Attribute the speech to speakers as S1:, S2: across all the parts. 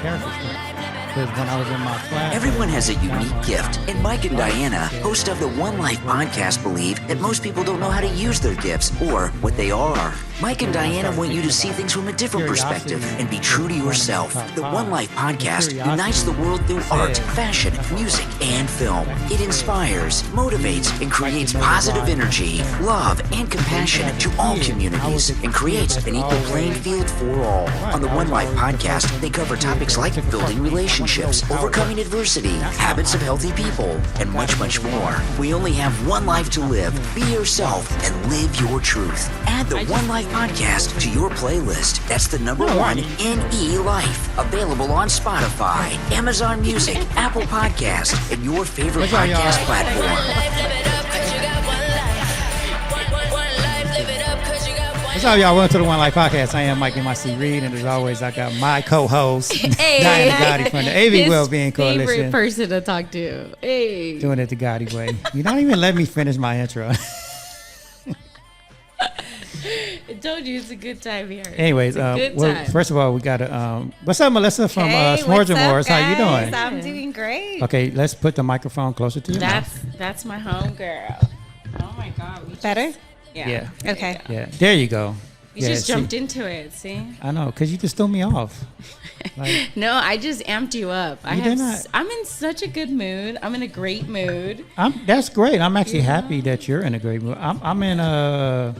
S1: character stuff. Because when I was in my class...
S2: Everyone has a unique gift, and Mike and Diana, host of the One Life podcast, believe that most people don't know how to use their gifts or what they are. Mike and Diana want you to see things from a different perspective and be true to yourself. The One Life podcast unites the world through art, fashion, music, and film. It inspires, motivates, and creates positive energy, love, and compassion to all communities, and creates an equal playing field for all. On the One Life podcast, they cover topics like building relationships, overcoming adversity, habits of healthy people, and much, much more. We only have one life to live. Be yourself and live your truth. Add the One Life podcast to your playlist. That's the number 1NELife. Available on Spotify, Amazon Music, Apple Podcasts, and your favorite podcast platform.
S1: What's up, y'all? Welcome to the One Life podcast. I am Mike M.I.C. Reed, and as always, I got my co-host, Diana Gotti from the AV Wellbeing Coalition.
S3: Favorite person to talk to. Hey.
S1: Doing it the Gotti way. You don't even let me finish my intro.
S3: I told you it's a good time here.
S1: Anyways, first of all, we got to, what's up, Melissa from S'mores and Wars? How you doing?
S4: I'm doing great.
S1: Okay, let's put the microphone closer to you.
S3: That's my home girl. Oh my God.
S4: Better?
S1: Yeah.
S4: Okay.
S1: Yeah, there you go.
S3: You just jumped into it, see?
S1: I know, because you just threw me off. Like,
S3: no, I just amped you up. I'm in such a good mood. I'm in a great mood.
S1: That's great. I'm actually happy that you're in a great mood. I'm in a...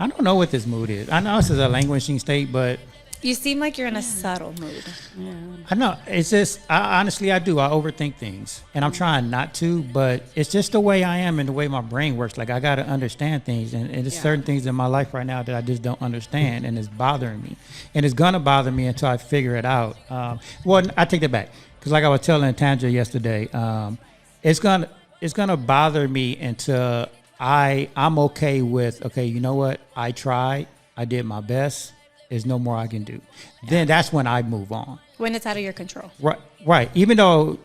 S1: I don't know what this mood is. I know this is a languishing state, but...
S4: You seem like you're in a subtle mood.
S1: Yeah. I know. It's just, honestly, I do. I overthink things. And I'm trying not to, but it's just the way I am and the way my brain works. Like, I got to understand things. And there's certain things in my life right now that I just don't understand. And it's bothering me. And it's going to bother me until I figure it out. Well, I take that back. Because like I was telling Tanja yesterday, it's gonna bother me until... I'm okay with, okay, you know what? I tried. I did my best. There's no more I can do. Yeah. Then that's when I move on.
S4: When it's out of your control.
S1: Right. Even though,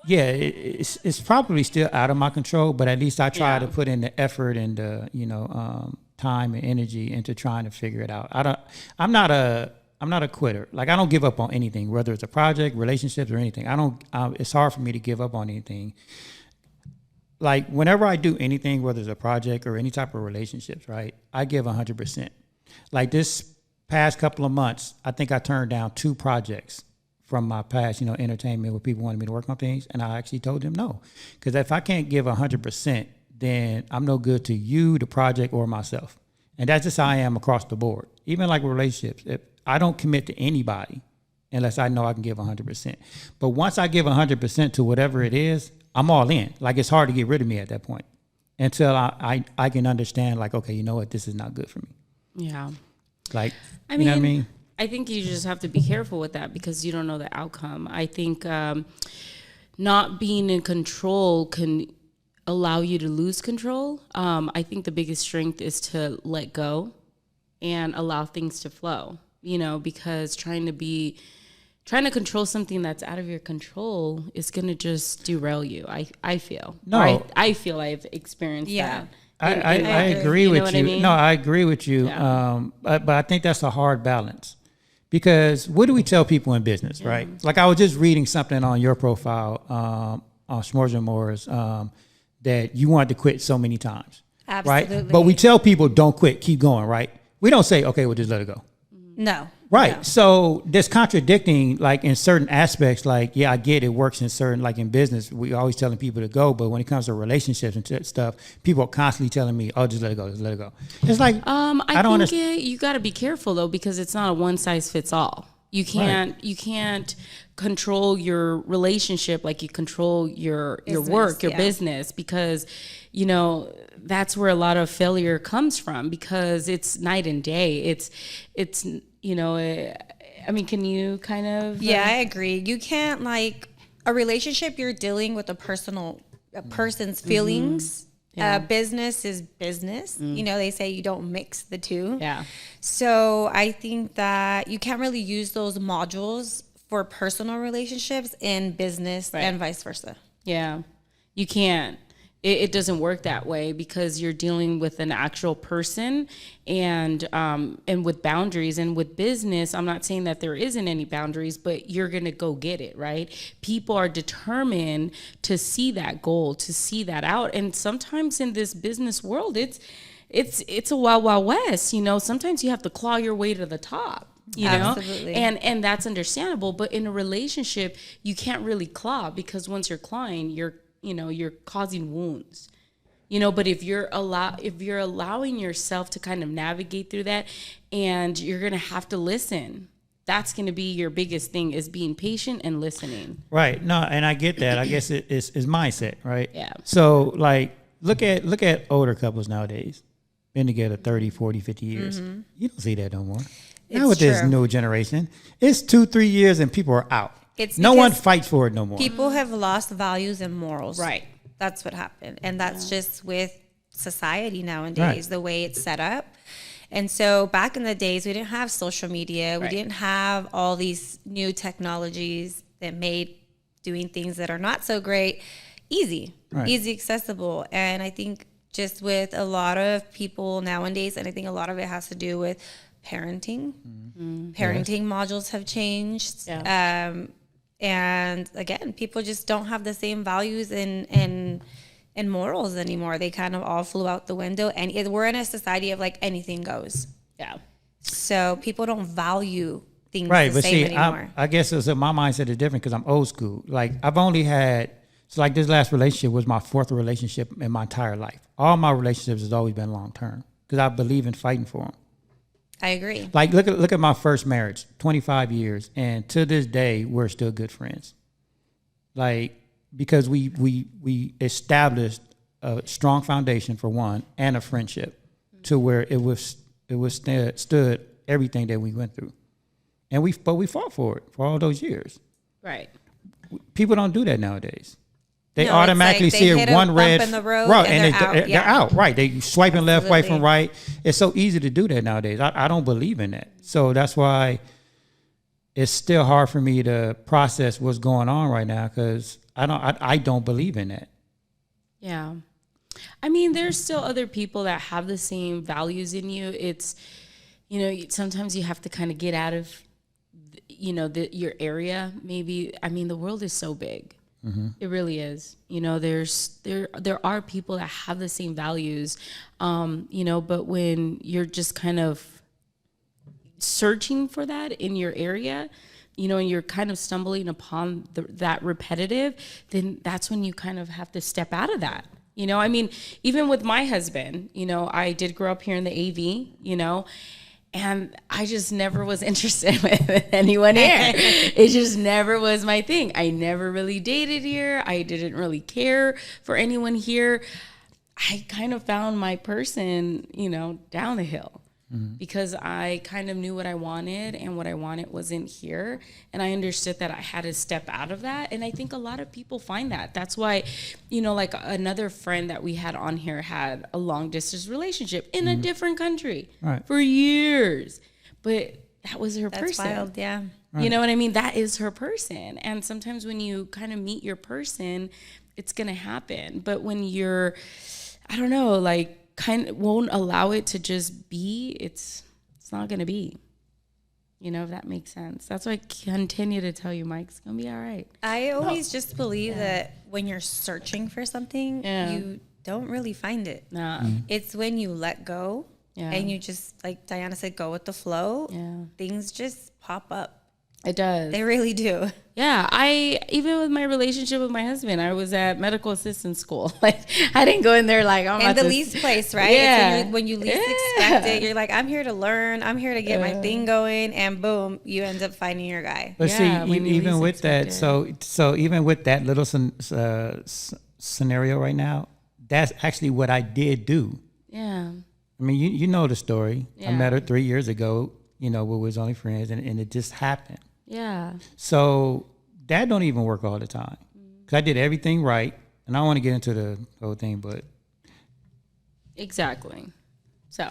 S1: it's probably still out of my control, but at least I try to put in the effort and the, time and energy into trying to figure it out. I'm not a quitter. Like, I don't give up on anything, whether it's a project, relationships, or anything. It's hard for me to give up on anything. Like, whenever I do anything, whether it's a project or any type of relationships, right, I give 100%. Like, this past couple of months, I think I turned down 2 projects from my past, entertainment, where people wanted me to work on things, and I actually told them no. Because if I can't give 100%, then I'm no good to you, the project, or myself. And that's just how I am across the board. Even like with relationships, if I don't commit to anybody unless I know I can give 100%. But once I give 100% to whatever it is, I'm all in. Like, it's hard to get rid of me at that point until I can understand, like, okay, you know what? This is not good for me.
S3: Yeah.
S1: Like, you know what I mean?
S3: I think you just have to be careful with that because you don't know the outcome. I think not being in control can allow you to lose control. I think the biggest strength is to let go and allow things to flow, because trying to control something that's out of your control is going to just derail you. I feel.
S1: No.
S3: I feel I've experienced that.
S1: I agree with you. I mean? No, I agree with you.
S3: Yeah.
S1: But I think that's a hard balance because what do we tell people in business, right? Like, I was just reading something on your profile on S'mores and Mores that you wanted to quit so many times.
S4: Absolutely.
S1: Right? But we tell people don't quit, keep going, right? We don't say, okay, well, just let it go.
S4: No.
S1: Right.
S4: No.
S1: So there's contradicting, like, in certain aspects, like, yeah, I get it works in certain, like in business, we always telling people to go. But when it comes to relationships and stuff, people are constantly telling me, oh, just let it go. Just let it go. It's like, I don't understand.
S3: You got to be careful, though, because it's not a one size fits all. You can't control your relationship like you control your work, your business, because, that's where a lot of failure comes from because it's night and day. It's I mean, can you kind of?
S4: Yeah, I agree. You can't, like, a relationship, you're dealing with a person's feelings. Yeah. Business is business. They say you don't mix the two.
S3: Yeah.
S4: So I think that you can't really use those modules for personal relationships in business and vice versa.
S3: Yeah. You can't. It doesn't work that way because you're dealing with an actual person and with boundaries. And with business, I'm not saying that there isn't any boundaries, but you're going to go get it, right? People are determined to see that goal, to see that out. And sometimes in this business world, it's a wild, wild west. You know, sometimes you have to claw your way to the top. You know,
S4: Absolutely.
S3: and that's understandable. But in a relationship, you can't really claw, because once you're clawing, you're causing wounds. You know, but if you're allowing yourself to kind of navigate through that, and you're gonna have to listen. That's gonna be your biggest thing, is being patient and listening.
S1: Right. No, and I get that. I guess it's mindset, right?
S3: Yeah.
S1: So like look at older couples nowadays. Been together 30, 40, 50 years. You don't see that no more. Now with this new generation, it's 2-3 years and people are out.
S4: It's
S1: no one fights for it no more.
S4: People have lost values and morals.
S3: Right.
S4: That's what happened. And that's just with society nowadays, the way it's set up. And so back in the days, we didn't have social media. We didn't have all these new technologies that made doing things that are not so great easy accessible. And I think just with a lot of people nowadays, and I think a lot of it has to do with parenting. Parenting modules have changed. And again, people just don't have the same values and morals anymore. They kind of all flew out the window. And we're in a society of like anything goes.
S3: Yeah.
S4: So people don't value things the same anymore.
S1: I guess my mindset is different because I'm old school. Like I've only had, so like this last relationship was my 4th relationship in my entire life. All my relationships has always been long term because I believe in fighting for them.
S4: I agree.
S1: Like look at my first marriage, 25 years, and to this day we're still good friends. Like because we established a strong foundation for one, and a friendship to where it stood everything that we went through, and we fought for it for all those years.
S3: Right.
S1: People don't do that nowadays. They
S4: No,
S1: automatically
S4: it's like they
S1: see
S4: hit
S1: one
S4: a
S1: red
S4: bump in the road
S1: right,
S4: and
S1: they're
S4: they're out.
S1: out. Right, they swiping left, right from
S4: Absolutely.
S1: right. It's so easy to do that nowadays. I don't believe in that. So that's why it's still hard for me to process what's going on right now because I don't believe in that.
S3: Yeah. I mean, there's still other people that have the same values in you. It's, you know, sometimes you have to kind of get out of, you know, your area. Maybe, I mean, the world is so big. It really is. You know, there are people that have the same values, you know, but when you're just kind of searching for that in your area, you know, and you're kind of stumbling upon that repetitive, then that's when you kind of have to step out of that. You know, I mean, even with my husband, you know, I did grow up here in the AV, you know, and I just never was interested with anyone here. It just never was my thing. I never really dated here. I didn't really care for anyone here. I kind of found my person, you know, down the hill. Because I kind of knew what I wanted, and what I wanted wasn't here. And I understood that I had to step out of that. And I think a lot of people find that. That's why, you know, like another friend that we had on here had a long distance relationship in a different country for years. But that was her person.
S4: That's wild, yeah.
S3: You know what I mean? That is her person. And sometimes when you kind of meet your person, it's going to happen. But when you're, I don't know, like, kind of won't allow it to just be, it's not going to be, you know, if that makes sense. That's why I continue to tell you, Mike, it's going to be all right.
S4: I always just believe that when you're searching for something, you don't really find it. It's when you let go and you just, like Diana said, go with the flow. Things just pop up.
S3: It does.
S4: They really do.
S3: Yeah, even with my relationship with my husband, I was at medical assistant school. Like, I didn't go in there like, I'm
S4: in the least place, right?
S3: Yeah.
S4: It's when you least expect it. You're like, I'm here to learn. I'm here to get my thing going, and boom, you end up finding your guy.
S1: But
S3: Yeah,
S1: see,
S3: when you
S1: even
S3: least
S1: with that,
S3: expect
S1: so even with that little scenario right now, that's actually what I did do.
S3: Yeah.
S1: I mean, you know the story. I
S3: Yeah.
S1: met her 3 years ago, you know, we was only friends, and it just happened.
S3: Yeah.
S1: So that don't even work all the time. Because I did everything right, and I don't want to get into the whole thing, but
S3: Exactly. So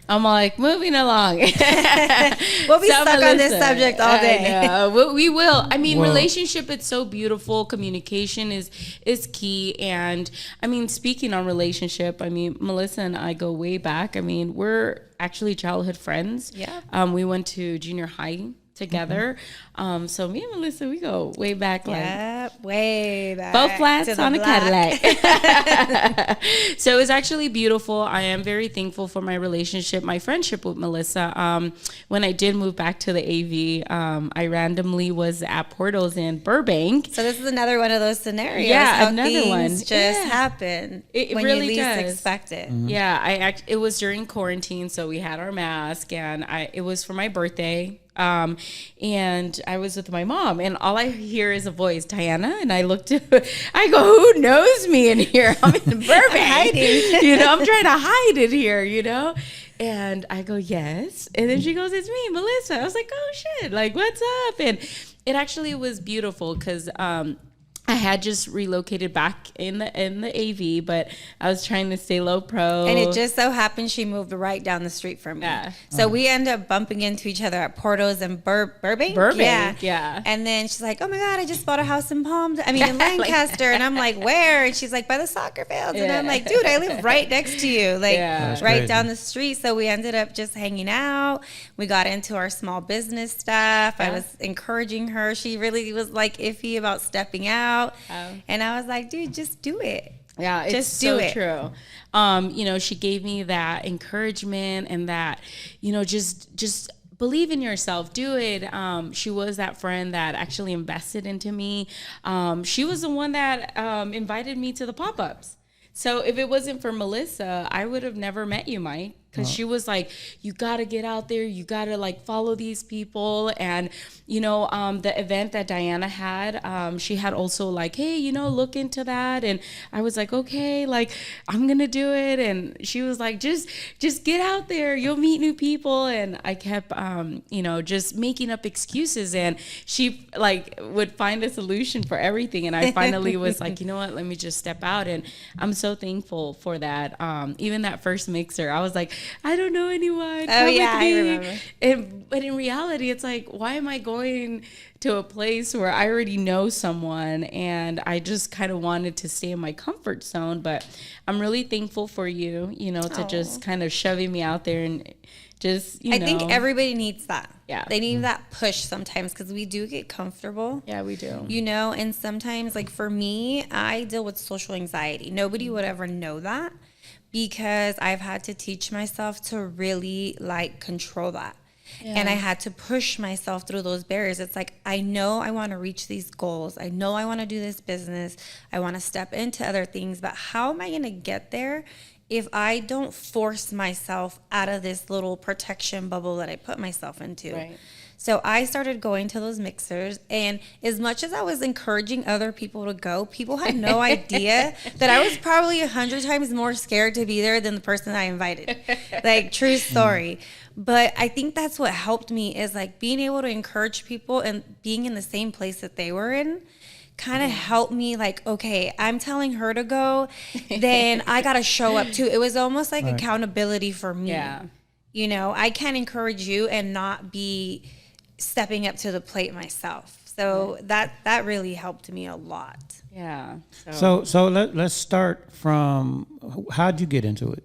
S3: I'm like, moving along.
S4: We'll be stuck on this subject all day.
S3: We will. I mean, relationship, it's so beautiful. Communication is key. And I mean, speaking on relationship, I mean, Melissa and I go way back. I mean, we're actually childhood friends.
S4: Yeah.
S3: We went to junior high together. So me and Melissa, we go way back.
S4: Way back.
S3: Both flats on a Cadillac. So it was actually beautiful. I am very thankful for my relationship, my friendship with Melissa. When I did move back to the AV, I randomly was at Portals in Burbank.
S4: So this is another one of those scenarios.
S3: Yeah, another one.
S4: Just happen when
S3: really
S4: you least
S3: does.
S4: expect it.
S1: Mm-hmm.
S3: Yeah, it was during quarantine, so we had our mask, and it was for my birthday. And I was with my mom, and all I hear is a voice, Diana. And I looked, I go, who knows me in here? I'm in Burbank, hiding. I'm trying to hide it here, And I go, yes. And then she goes, it's me, Melissa. I was like, oh shit, like, what's up? And it actually was beautiful because, I had just relocated back in the AV, but I was trying to stay low pro.
S4: And it just so happened she moved right down the street from me.
S3: Yeah.
S4: So we end up bumping into each other at Portos and Burbank.
S3: Yeah.
S4: And then she's like, oh my God, I just bought a house in in Lancaster. And I'm like, where? And she's like, by the soccer fields. And I'm like, dude, I live right next to you, right
S1: crazy.
S4: down the street. So we ended up just hanging out. We got into our small business stuff. I was encouraging her. She really was like iffy about stepping out. And I was like, dude, just do it.
S3: Yeah, it's
S4: just
S3: so
S4: do it.
S3: True. She gave me that encouragement and that, just believe in yourself, do it. She was that friend that actually invested into me. She was the one that invited me to the pop-ups. So if it wasn't for Melissa, I would have never met you, Mike. Because she was like, you got to get out there. You got to like follow these people. And, the event that Diana had, she had also like, hey, look into that. And I was like, okay, like I'm going to do it. And she was like, just get out there. You'll meet new people. And I kept, just making up excuses. And she like would find a solution for everything. And I finally was like, you know what, let me just step out. And I'm so thankful for that. Even that first mixer, I was like, I don't know anyone.
S4: Oh, yeah, I remember.
S3: But in reality, it's like, why am I going to a place where I already know someone? And I just kind of wanted to stay in my comfort zone. But I'm really thankful for you, to just kind of shoving me out there and just,
S4: I think everybody needs that.
S3: Yeah.
S4: They need that push sometimes because we do get comfortable.
S3: Yeah, we do.
S4: And sometimes, like for me, I deal with social anxiety. Nobody would ever know that, because I've had to teach myself to really like control that. Yeah. And I had to push myself through those barriers. It's like, I know I want to reach these goals. I know I want to do this business. I want to step into other things, but how am I going to get there if I don't force myself out of this little protection bubble that I put myself into?
S3: Right.
S4: So I started going to those mixers, and as much as I was encouraging other people to go, people had no idea that I was probably 100 times more scared to be there than the person I invited. Like, true story. But I think that's what helped me, is like being able to encourage people and being in the same place that they were in kind of helped me, like, okay, I'm telling her to go, then I got to show up too. It was almost like accountability for me.
S3: Yeah.
S4: I can't encourage you and not be stepping up to the plate myself. So that really helped me a lot.
S3: Yeah.
S1: So let's start from, how'd you get into it?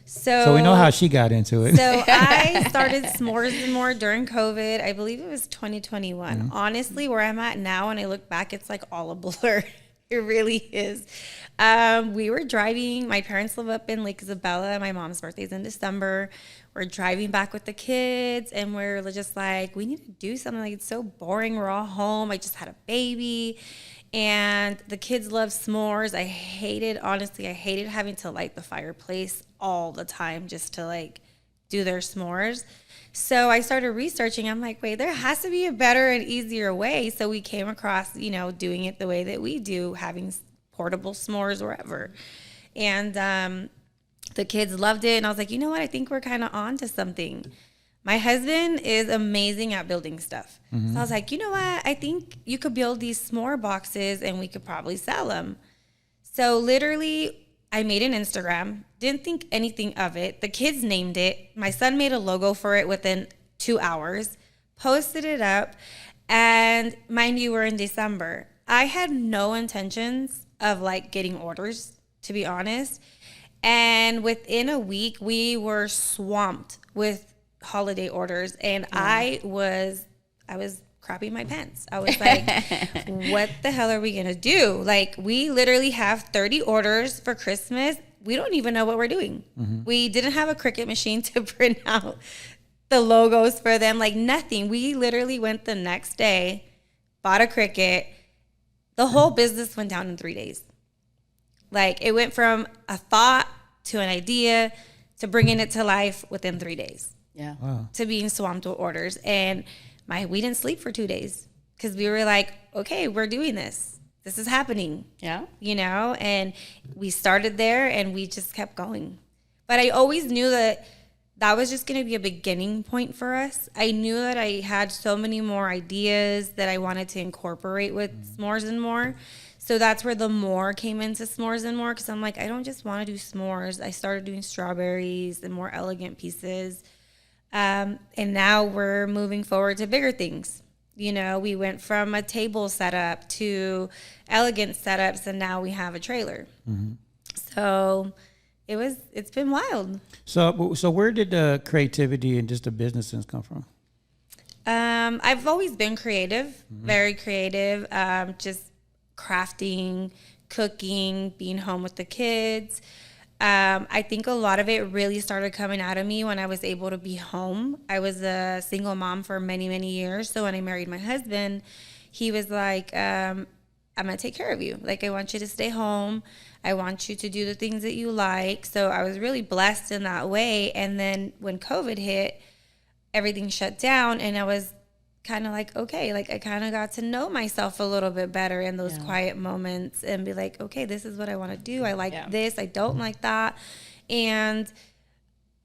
S4: So
S1: we know how she got into it.
S4: So I started S'mores and More during COVID. I believe it was 2021. Mm-hmm. Honestly, where I'm at now, when I look back, it's like all a blur. It really is. We were driving. My parents live up in Lake Isabella. My mom's birthday's in December. We're driving back with the kids, and we're just like, we need to do something. Like, it's so boring. We're all home. I just had a baby, and the kids love s'mores. I hated having to light the fireplace all the time just to like do their s'mores. So I started researching. I'm like, wait, there has to be a better and easier way. So we came across, doing it the way that we do, having portable s'mores wherever. And the kids loved it. And I was like, you know what? I think we're kind of on to something. My husband is amazing at building stuff. Mm-hmm. So I was like, you know what? I think you could build these s'more boxes and we could probably sell them. So literally I made an Instagram, didn't think anything of it. The kids named it. My son made a logo for it within 2 hours, posted it up, and mind you, we're in December. I had no intentions of like getting orders, to be honest. And within a week, we were swamped with holiday orders, and I was crapping my pants. I was like, what the hell are we gonna do? Like, we literally have 30 orders for Christmas. We don't even know what we're doing. We didn't have a Cricut machine to print out the logos for them, like nothing. We literally went the next day, bought a Cricut. The whole business went down in 3 days. Like, it went from a thought to an idea to bringing it to life within 3 days.
S3: Yeah.
S1: Wow.
S4: To being swamped with orders. And we didn't sleep for 2 days because we were like, okay, we're doing this. This is happening.
S3: Yeah.
S4: You know, and we started there and we just kept going. But I always knew that was just going to be a beginning point for us. I knew that I had so many more ideas that I wanted to incorporate with S'mores and More. So that's where the more came into S'mores and More, because I'm like, I don't just want to do s'mores. I started doing strawberries and more elegant pieces. And now we're moving forward to bigger things. You know, we went from a table setup to elegant setups, and now we have a trailer. So it's been wild.
S1: So where did the creativity and just the business sense come from?
S4: I've always been creative, very creative, just crafting, cooking, being home with the kids. I think a lot of it really started coming out of me when I was able to be home. I was a single mom for many, many years. So when I married my husband, he was like, I'm going to take care of you. Like, I want you to stay home. I want you to do the things that you like. So I was really blessed in that way. And then when COVID hit, everything shut down, and I was kind of like, okay, like I kind of got to know myself a little bit better in those quiet moments and be like, okay, this is what I want to do. I like this. I don't like that. And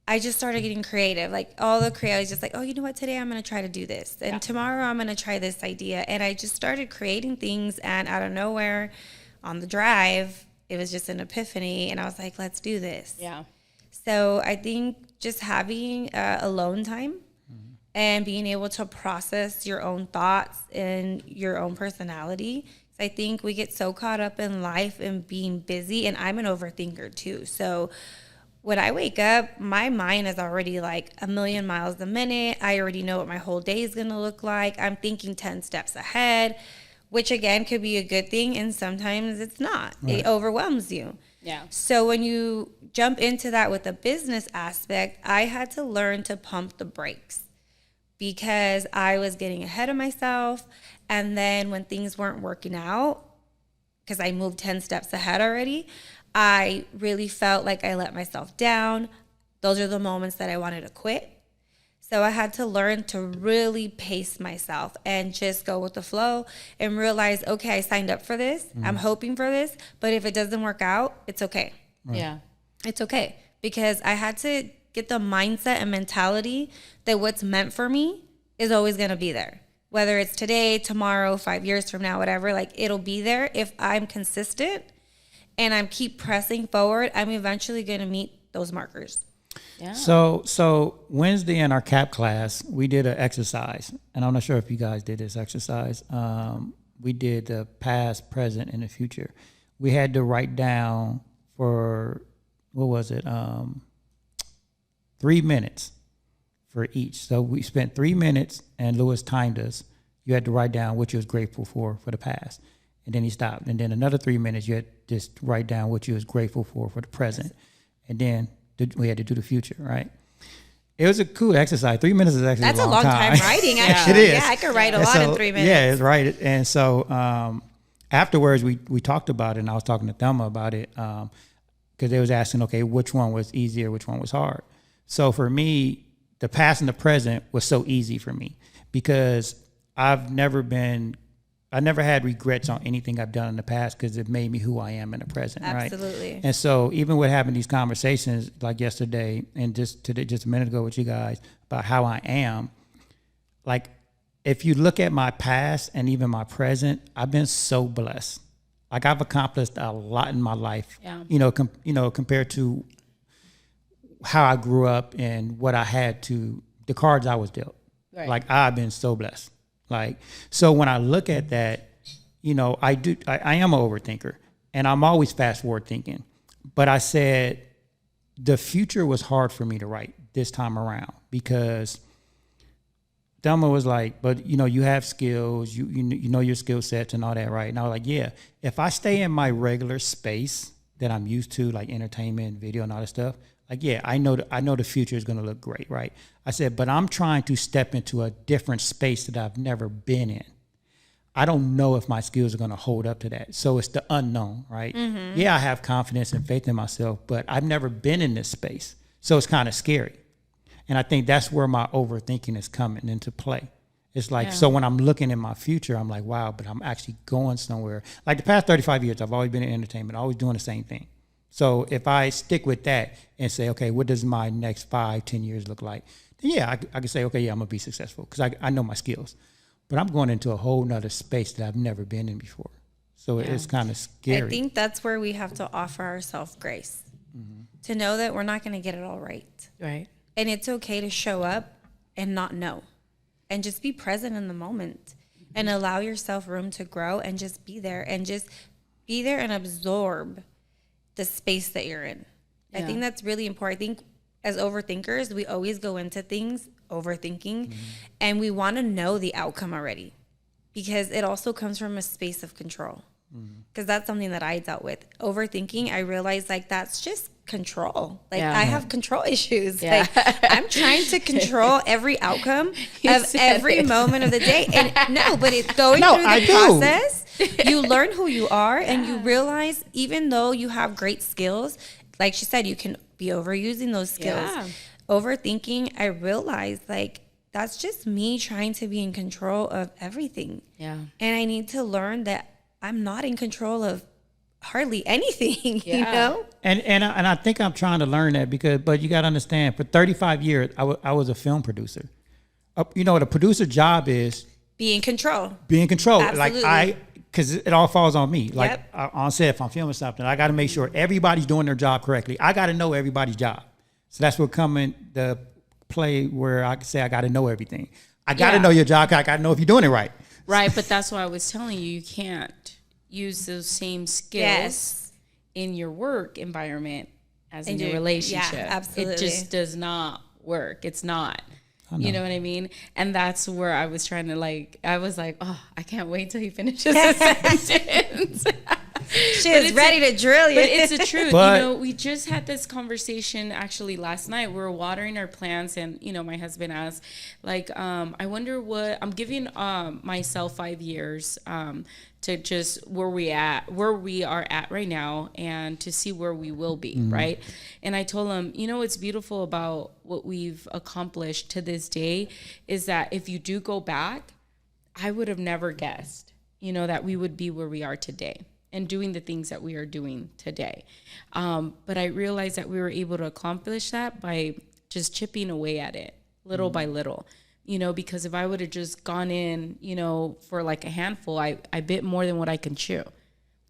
S4: I just started getting creative. Like, all the creatives just like, oh, you know what? Today I'm going to try to do this. And tomorrow I'm going to try this idea. And I just started creating things, and out of nowhere on the drive, it was just an epiphany. And I was like, let's do this.
S3: Yeah.
S4: So I think just having alone time and being able to process your own thoughts and your own personality. I think we get so caught up in life and being busy, and I'm an overthinker too. So when I wake up, my mind is already like a million miles a minute. I already know what my whole day is going to look like. I'm thinking 10 steps ahead, which again could be a good thing, and sometimes it's not. Right. It overwhelms you.
S3: Yeah.
S4: So when you jump into that with a business aspect, I had to learn to pump the brakes, because I was getting ahead of myself. And then when things weren't working out, because I moved 10 steps ahead already, I really felt like I let myself down. Those are the moments that I wanted to quit. So I had to learn to really pace myself and just go with the flow and realize, okay, I signed up for this. I'm hoping for this. But if it doesn't work out, it's okay.
S3: Right. Yeah.
S4: It's okay. Because I had to get the mindset and mentality that what's meant for me is always going to be there. Whether it's today, tomorrow, 5 years from now, whatever, like, it'll be there. If I'm consistent and I keep pressing forward, I'm eventually going to meet those markers.
S3: Yeah.
S1: So Wednesday in our CAP class, we did an exercise, and I'm not sure if you guys did this exercise. We did the past, present, and the future. We had to write down for, 3 minutes for each. So we spent 3 minutes, and Lewis timed us. You had to write down what you was grateful for the past. And then he stopped. And then another 3 minutes, you had to just write down what you was grateful for the present. And then we had to do the future, right? It was a cool exercise. 3 minutes is actually
S4: a long time writing.
S1: It is.
S4: Yeah, I could write a lot in 3 minutes.
S1: Yeah, it's right. And so afterwards, we talked about it, and I was talking to Thelma about it, because they was asking, okay, which one was easier, which one was hard. So for me, the past and the present was so easy for me, because I never had regrets on anything I've done in the past, because it made me who I am in the present.
S4: Absolutely.
S1: Right? And so even with having these conversations like yesterday and just a minute ago with you guys about how I am, like, if you look at my past and even my present, I've been so blessed. Like I've accomplished a lot in my life, compared to how I grew up and what I had to, the cards I was dealt. Right. Like I've been so blessed. Like, so when I look at that, I am an overthinker and I'm always fast forward thinking, but I said the future was hard for me to write this time around because Thelma was like, but you have skills, you know your skill sets and all that, right? And I was like, yeah, if I stay in my regular space that I'm used to, like entertainment, video, and all that stuff, like, yeah, I know the future is going to look great, right? I said, but I'm trying to step into a different space that I've never been in. I don't know if my skills are going to hold up to that. So it's the unknown, right? Mm-hmm. Yeah, I have confidence and faith in myself, but I've never been in this space. So it's kind of scary. And I think that's where my overthinking is coming into play. It's like, so when I'm looking in my future, I'm like, wow, but I'm actually going somewhere. Like the past 35 years, I've always been in entertainment, always doing the same thing. So if I stick with that and say, okay, what does my next 5-10 years look like? Then yeah, I can say, okay, yeah, I'm going to be successful because I know my skills. But I'm going into a whole nother space that I've never been in before. So it's kind of scary.
S4: I think that's where we have to offer ourselves grace to know that we're not going to get it all right.
S3: Right.
S4: And it's okay to show up and not know and just be present in the moment and allow yourself room to grow and just be there and absorb the space that you're in. Yeah. I think that's really important. I think as overthinkers, we always go into things overthinking and we want to know the outcome already because it also comes from a space of control. Because that's something that I dealt with. Overthinking, I realized like that's just control. Like I have control issues. Like I'm trying to control every outcome of every moment of the day. And but it's going through the process. You learn who you are and you realize even though you have great skills, like she said, you can be overusing those skills. Yeah. Overthinking, I realized like that's just me trying to be in control of everything. Yeah. And I need to learn that I'm not in control of hardly anything, you know?
S1: And I think I'm trying to learn that but you got to understand, for 35 years, I was a film producer. The producer job is...
S4: Be in control.
S1: Be in control. Absolutely. Because it all falls on me. Like on set, if I'm filming something, I got to make sure everybody's doing their job correctly. I got to know everybody's job. So that's what coming the play where I can say I got to know everything. I got to know your job. I got to know if you're doing it right.
S3: Right, but that's why I was telling you can't use those same skills in your work environment as in your relationship. Yeah, absolutely. It just does not work. It's not. You know what I mean? And that's where I was trying to I was like, oh, I can't wait till he finishes his sentence.
S4: She is ready to drill you.
S3: But it's the truth. We just had this conversation actually last night. We were watering our plants and, my husband asked, I wonder what, I'm giving myself 5 years to just where we are at right now and to see where we will be, right? And I told him, what's beautiful about what we've accomplished to this day is that if you do go back, I would have never guessed, that we would be where we are today and doing the things that we are doing today. But I realized that we were able to accomplish that by just chipping away at it little by little. Because if I would have just gone in, for a handful, I bit more than what I can chew,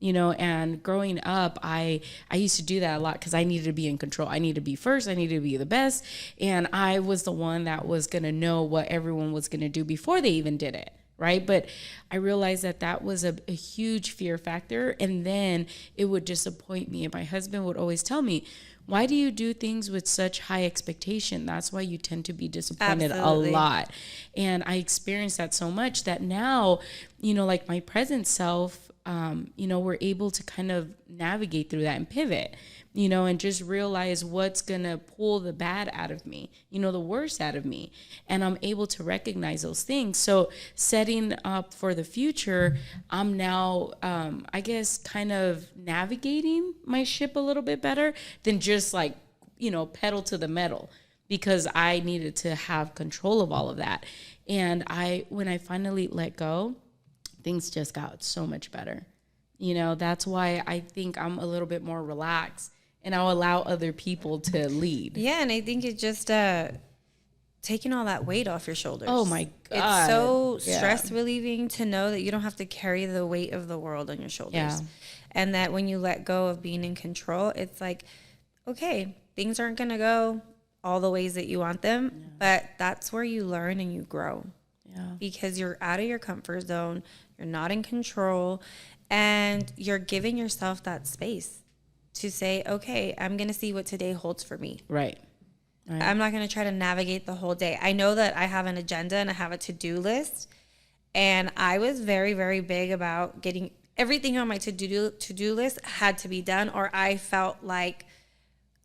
S3: and growing up, I used to do that a lot because I needed to be in control. I needed to be first. I needed to be the best. And I was the one that was going to know what everyone was going to do before they even did it. Right. But I realized that was a huge fear factor. And then it would disappoint me. And my husband would always tell me, why do you do things with such high expectation? That's why you tend to be disappointed a lot. And I experienced that so much that now, my present self, we're able to kind of navigate through that and pivot, and just realize what's going to pull the bad out of me, the worst out of me. And I'm able to recognize those things. So setting up for the future, I'm now, I guess, kind of navigating my ship a little bit better than just pedal to the metal, because I needed to have control of all of that. And when I finally let go, things just got so much better. That's why I think I'm a little bit more relaxed and I'll allow other people to lead.
S4: Yeah. And I think it just, taking all that weight off your shoulders.
S3: Oh my God.
S4: It's so stress relieving to know that you don't have to carry the weight of the world on your shoulders.
S3: Yeah.
S4: And that when you let go of being in control, it's like, okay, things aren't going to go all the ways that you want them, but that's where you learn and you grow.
S3: Yeah.
S4: Because you're out of your comfort zone, you're not in control, and you're giving yourself that space to say, okay, I'm going to see what today holds for me.
S3: Right.
S4: I'm not going to try to navigate the whole day. I know that I have an agenda and I have a to-do list, and I was very, very big about getting everything on my to-do list had to be done, or I felt like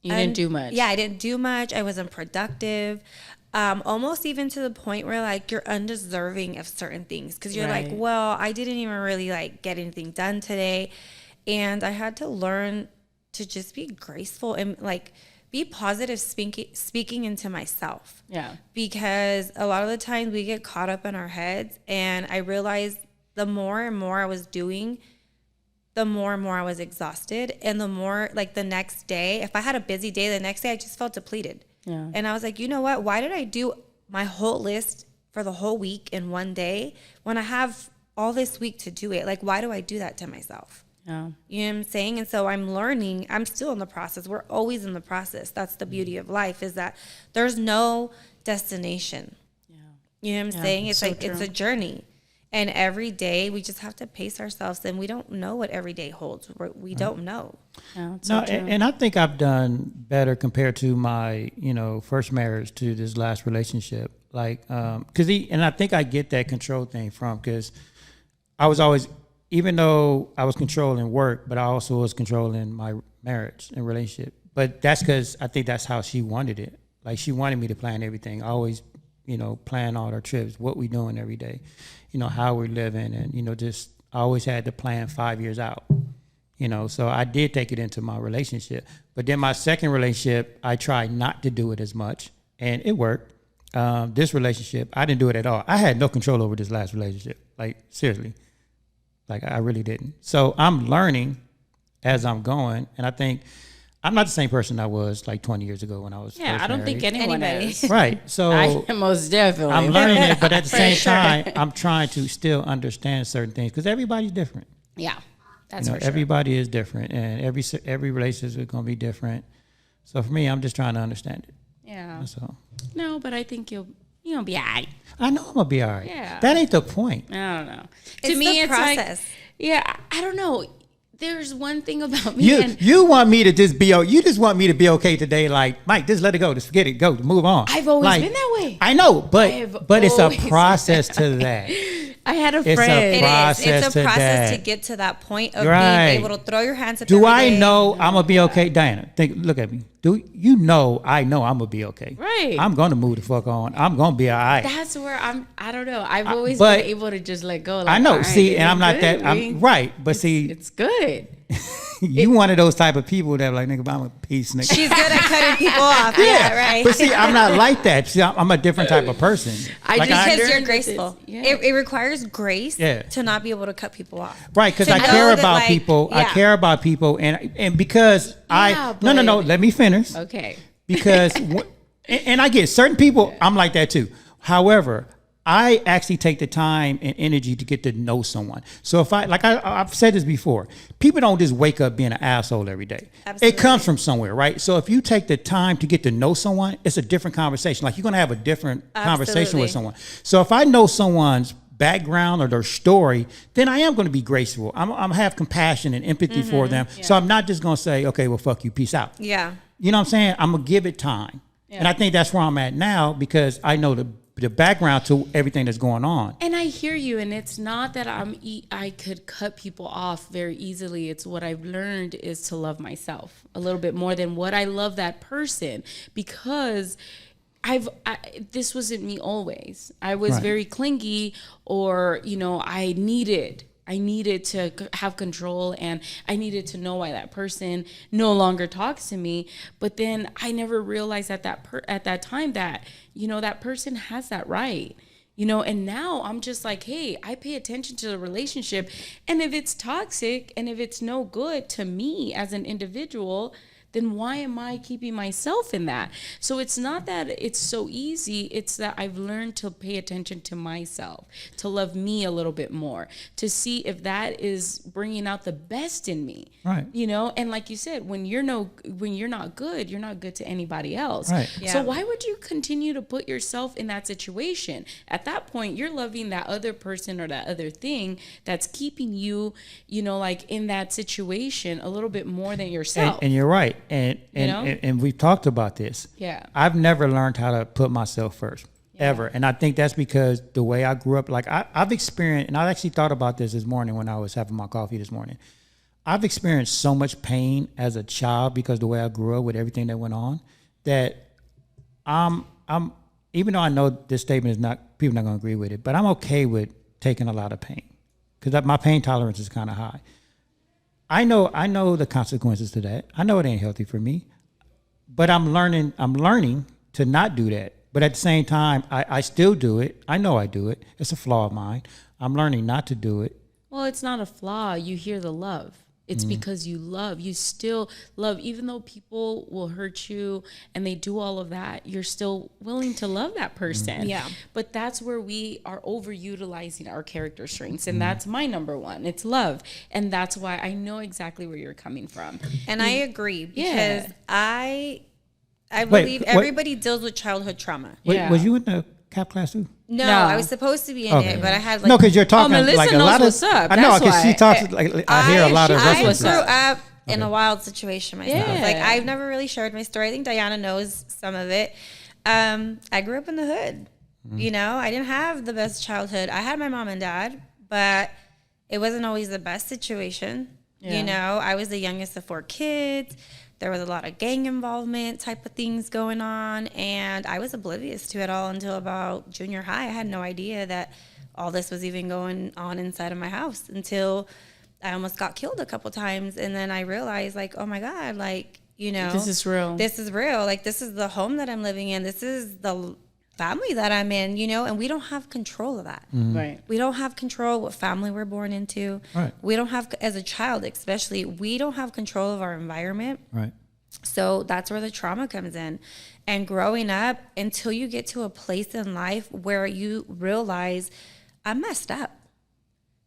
S3: you didn't do much.
S4: Yeah, I didn't do much. I wasn't productive. Almost even to the point where like you're undeserving of certain things because you're like, well, I didn't even really like get anything done today. And I had to learn to just be graceful and like be positive speaking into myself.
S3: Yeah.
S4: Because a lot of the times we get caught up in our heads, and I realized the more and more I was doing, the more and more I was exhausted. And the more like the next day, if I had a busy day, the next day I just felt depleted. Yeah. And I was like, you know what? Why did I do my whole list for the whole week in one day when I have all this week to do it? Like, why do I do that to myself? Yeah. You know what I'm saying? And so I'm learning. I'm still in the process. We're always in the process. That's the beauty of life, is that there's no destination. Yeah. You know what I'm saying? It's so like, it's a journey. And every day we just have to pace ourselves, and we don't know what every day holds. We don't know.
S1: Yeah, no, and I think I've done better compared to my, first marriage to this last relationship. Like, and I think I get that control thing because I was always, even though I was controlling work, but I also was controlling my marriage and relationship. But that's because I think that's how she wanted it. Like, she wanted me to plan everything. I always, plan all our trips, what we doing every day, how we're living, and, just I always had to plan 5 years out, so I did take it into my relationship. But then my second relationship, I tried not to do it as much, and it worked. This relationship, I didn't do it at all. I had no control over this last relationship, like, seriously. Like, I really didn't. So I'm learning as I'm going, and I think I'm not the same person I was like 20 years ago when I was first
S3: I don't
S1: married.
S3: think anyone is.
S1: Right. So
S3: I most definitely.
S1: I'm learning it, but at the same time, I'm trying to still understand certain things because everybody's different.
S3: Yeah, that's for sure.
S1: Everybody is different, and every relationship is going to be different. So for me, I'm just trying to understand it.
S3: Yeah.
S1: That's all.
S3: No, but I think you'll be all right.
S1: I know I'm going to be all right.
S3: Yeah.
S1: That ain't the point.
S3: I don't know.
S4: To me, it's
S3: process. I don't know. There's one thing about me.
S1: You want me to just be, you just want me to be okay today. Like, Mike, just let it go. Just forget it. Go. Move on.
S3: I've always been that way.
S1: I know, but it's a process to that.
S3: I had a friend.
S4: It's a process to get to that point of being able to throw your hands up.
S1: Do I know I'm going to be okay? Diana, look at me. Do you know I know I'm going to be okay?
S3: Right.
S1: I'm going to move the fuck on. I'm going to be all right.
S3: That's where I don't know. I've always been able to just let go. Like,
S1: I know.
S3: Right,
S1: see, and I'm not that. I'm right. But see.
S3: It's good.
S1: You one of those type of people that are like, nigga, I'm a piece, nigga.
S4: She's good at cutting people off. Yeah, right.
S1: But see, I'm not like that. See, I'm a different type of person.
S4: Because you're graceful. It requires grace to not be able to cut people off.
S1: Right, because I care about people. I care about people, and because no, let me finish.
S3: Okay.
S1: Because and I get certain people, I'm like that too. However, I actually take the time and energy to get to know someone. So if I've said this before, people don't just wake up being an asshole every day. Absolutely. It comes from somewhere, right? So if you take the time to get to know someone, it's a different conversation. Like, you're going to have a different conversation with someone. So if I know someone's background or their story, then I am going to be graceful. I'm have compassion and empathy for them. Yeah. So I'm not just going to say, okay, well, fuck you, peace out.
S4: Yeah.
S1: You know what I'm saying? I'm going to give it time. Yeah. And I think that's where I'm at now because I know the background to everything that's going on.
S3: And I hear you, and it's not that I could cut people off very easily. It's what I've learned is to love myself a little bit more than what I love that person, because this wasn't me always. I was very clingy, or I needed to have control, and I needed to know why that person no longer talks to me. But then I never realized at that time that, that person has that right, and now I'm just like, hey, I pay attention to the relationship. And if it's toxic and if it's no good to me as an individual, then why am I keeping myself in that? So it's not that it's so easy. It's that I've learned to pay attention to myself, to love me a little bit more, to see if that is bringing out the best in me.
S1: Right.
S3: You know, and like you said, when you're not good, you're not good to anybody else.
S1: Right.
S4: Yeah.
S3: So why would you continue to put yourself in that situation? At that point, you're loving that other person or that other thing that's keeping you, you know, like in that situation a little bit more than yourself.
S1: And you're right. And we've talked about this.
S3: Yeah.
S1: I've never learned how to put myself first, ever. And I think that's because the way I grew up, like I've experienced, and I actually thought about this morning when I was having my coffee this morning. I've experienced so much pain as a child because the way I grew up with everything that went on, that I'm even though I know this statement is not, people are not going to agree with it, but I'm okay with taking a lot of pain because my pain tolerance is kind of high. I know the consequences to that. I know it ain't healthy for me, but I'm learning to not do that. But at the same time, I still do it. I know I do it. It's a flaw of mine. I'm learning not to do it.
S3: Well, it's not a flaw. You hear the love. It's because you still love, even though people will hurt you and they do all of that, you're still willing to love that person.
S4: Yeah.
S3: But that's where we are overutilizing our character strengths. And that's my number one. It's love. And that's why I know exactly where you're coming from.
S4: And I agree because
S3: Yeah.
S4: I believe everybody deals with childhood trauma.
S3: Yeah.
S1: Was you in the CAP class too?
S4: No,
S3: No.
S4: I was supposed to be in it, but I had like
S1: no, because you're talking
S3: Melissa
S1: like a
S3: knows
S1: lot of.
S3: what's up.
S1: I know
S3: That's
S1: because she
S3: why.
S1: talks. Like I hear a lot of
S4: I
S1: references.
S4: grew up in a wild situation myself.
S3: Yeah.
S4: Like I've never really shared my story. I think Diana knows some of it. I grew up in the hood. You know, I didn't have the best childhood. I had my mom and dad, but it wasn't always the best situation.
S3: Yeah.
S4: You know, I was the youngest of 4 kids. There was a lot of gang involvement type of things going on, and I was oblivious to it all until about junior high. I had no idea that all this was even going on inside of my house until I almost got killed a couple times. And then I realized, like, oh my God, like, you know,
S3: This is real.
S4: This is real. Like, this is the home that I'm living in. This is the family that I'm in, you know, and we don't have control of that.
S3: Right.
S4: We don't have control what family we're born into.
S1: Right.
S4: We don't have, as a child especially, we don't have control of our environment.
S1: Right.
S4: So that's where the trauma comes in. And growing up, until you get to a place in life where you realize I'm messed up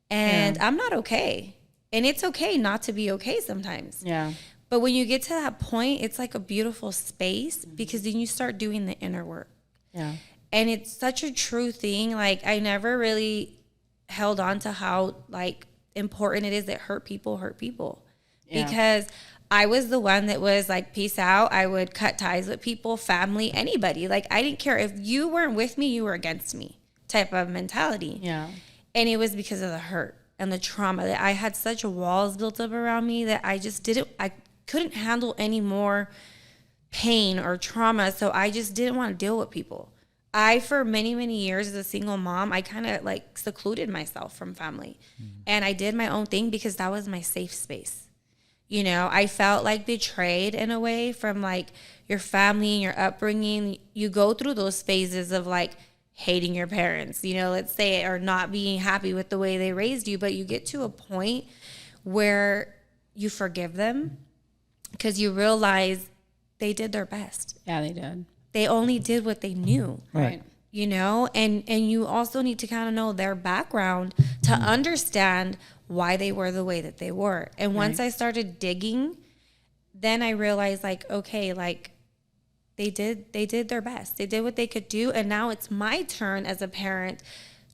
S4: and I'm not okay. And it's okay not to be okay sometimes.
S3: Yeah.
S4: But when you get to that point, it's like a beautiful space because then you start doing the inner work.
S3: Yeah.
S4: And it's such a true thing. Like, I never really held on to how, like, important it is that hurt people.
S3: Yeah.
S4: Because I was the one that was like, peace out. I would cut ties with people, family, anybody. Like, I didn't care. If you weren't with me, you were against me type of mentality.
S3: Yeah.
S4: And it was because of the hurt and the trauma that I had such walls built up around me that I couldn't handle any more pain or trauma. So I just didn't want to deal with people. For many, many years as a single mom, I kind of like secluded myself from family. And I did my own thing because that was my safe space. You know, I felt like betrayed in a way from like your family and your upbringing. You go through those phases of like hating your parents, you know, let's say, or not being happy with the way they raised you. But you get to a point where you forgive them because you realize they did their best.
S3: Yeah, they did.
S4: They only did what they knew.
S3: Right.
S4: You know, and you also need to kind of know their background to understand why they were the way that they were. And once I started digging, then I realized like, okay, like they did their best. They did what they could do. And now it's my turn as a parent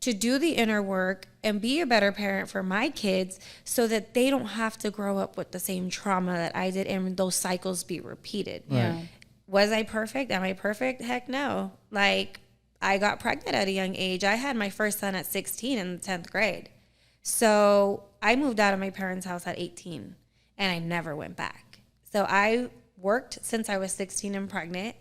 S4: to do the inner work and be a better parent for my kids so that they don't have to grow up with the same trauma that I did and those cycles be repeated.
S3: Yeah.
S4: Was I perfect? Am I perfect? Heck no. Like, I got pregnant at a young age. I had my first son at 16 in the 10th grade. So I moved out of my parents' house at 18 and I never went back. So I worked since I was 16 and pregnant.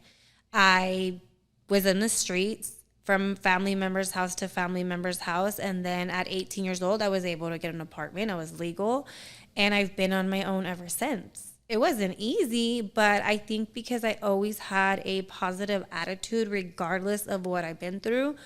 S4: I was in the streets from family member's house to family member's house. And then at 18 years old, I was able to get an apartment. I was legal and I've been on my own ever since. It wasn't easy, but I think because I always had a positive attitude, regardless of what I've been through,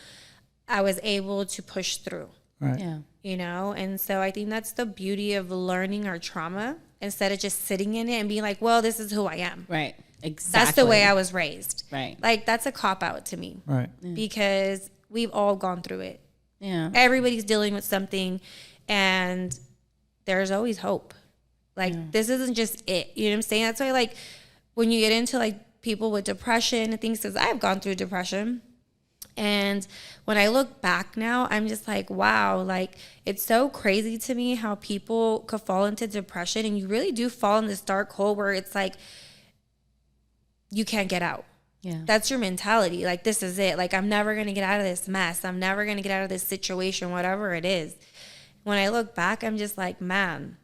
S4: I was able to push through.
S1: Right.
S3: Yeah.
S4: You know, and so I think that's the beauty of learning our trauma instead of just sitting in it and being like, well, this is who I am.
S3: Right. Exactly.
S4: That's the way I was raised.
S3: Right.
S4: Like, that's a cop-out to me.
S1: Right.
S4: Because we've all gone through it.
S3: Yeah.
S4: Everybody's dealing with something, and there's always hope. Like, this isn't just it. You know what I'm saying? That's why, like, when you get into, like, people with depression and things, because I've gone through depression. And when I look back now, I'm just like, wow, like, it's so crazy to me how people could fall into depression, and you really do fall in this dark hole where it's like, you can't get out.
S3: Yeah.
S4: That's your mentality. Like, this is it. Like, I'm never going to get out of this mess. I'm never going to get out of this situation, whatever it is. When I look back, I'm just like, man,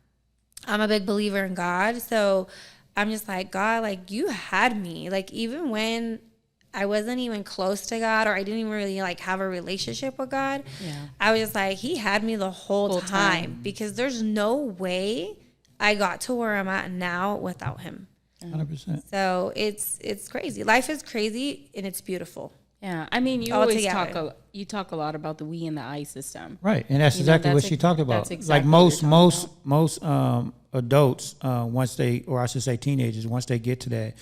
S4: I'm a big believer in God. So I'm just like, God, like, you had me. Like, even when I wasn't even close to God, or I didn't even really like have a relationship with God, I was just like, he had me the whole time, because there's no way I got to where I'm at now without him.
S1: 100%.
S4: So it's crazy. Life is crazy, and it's beautiful.
S3: Yeah, I mean, you
S4: All
S3: always
S4: together.
S3: talk a lot about the we and the I system.
S1: Right, and that's exactly what she talked about.
S3: That's exactly
S1: like
S3: what
S1: most adults, once they, or I should say teenagers, once they get to that,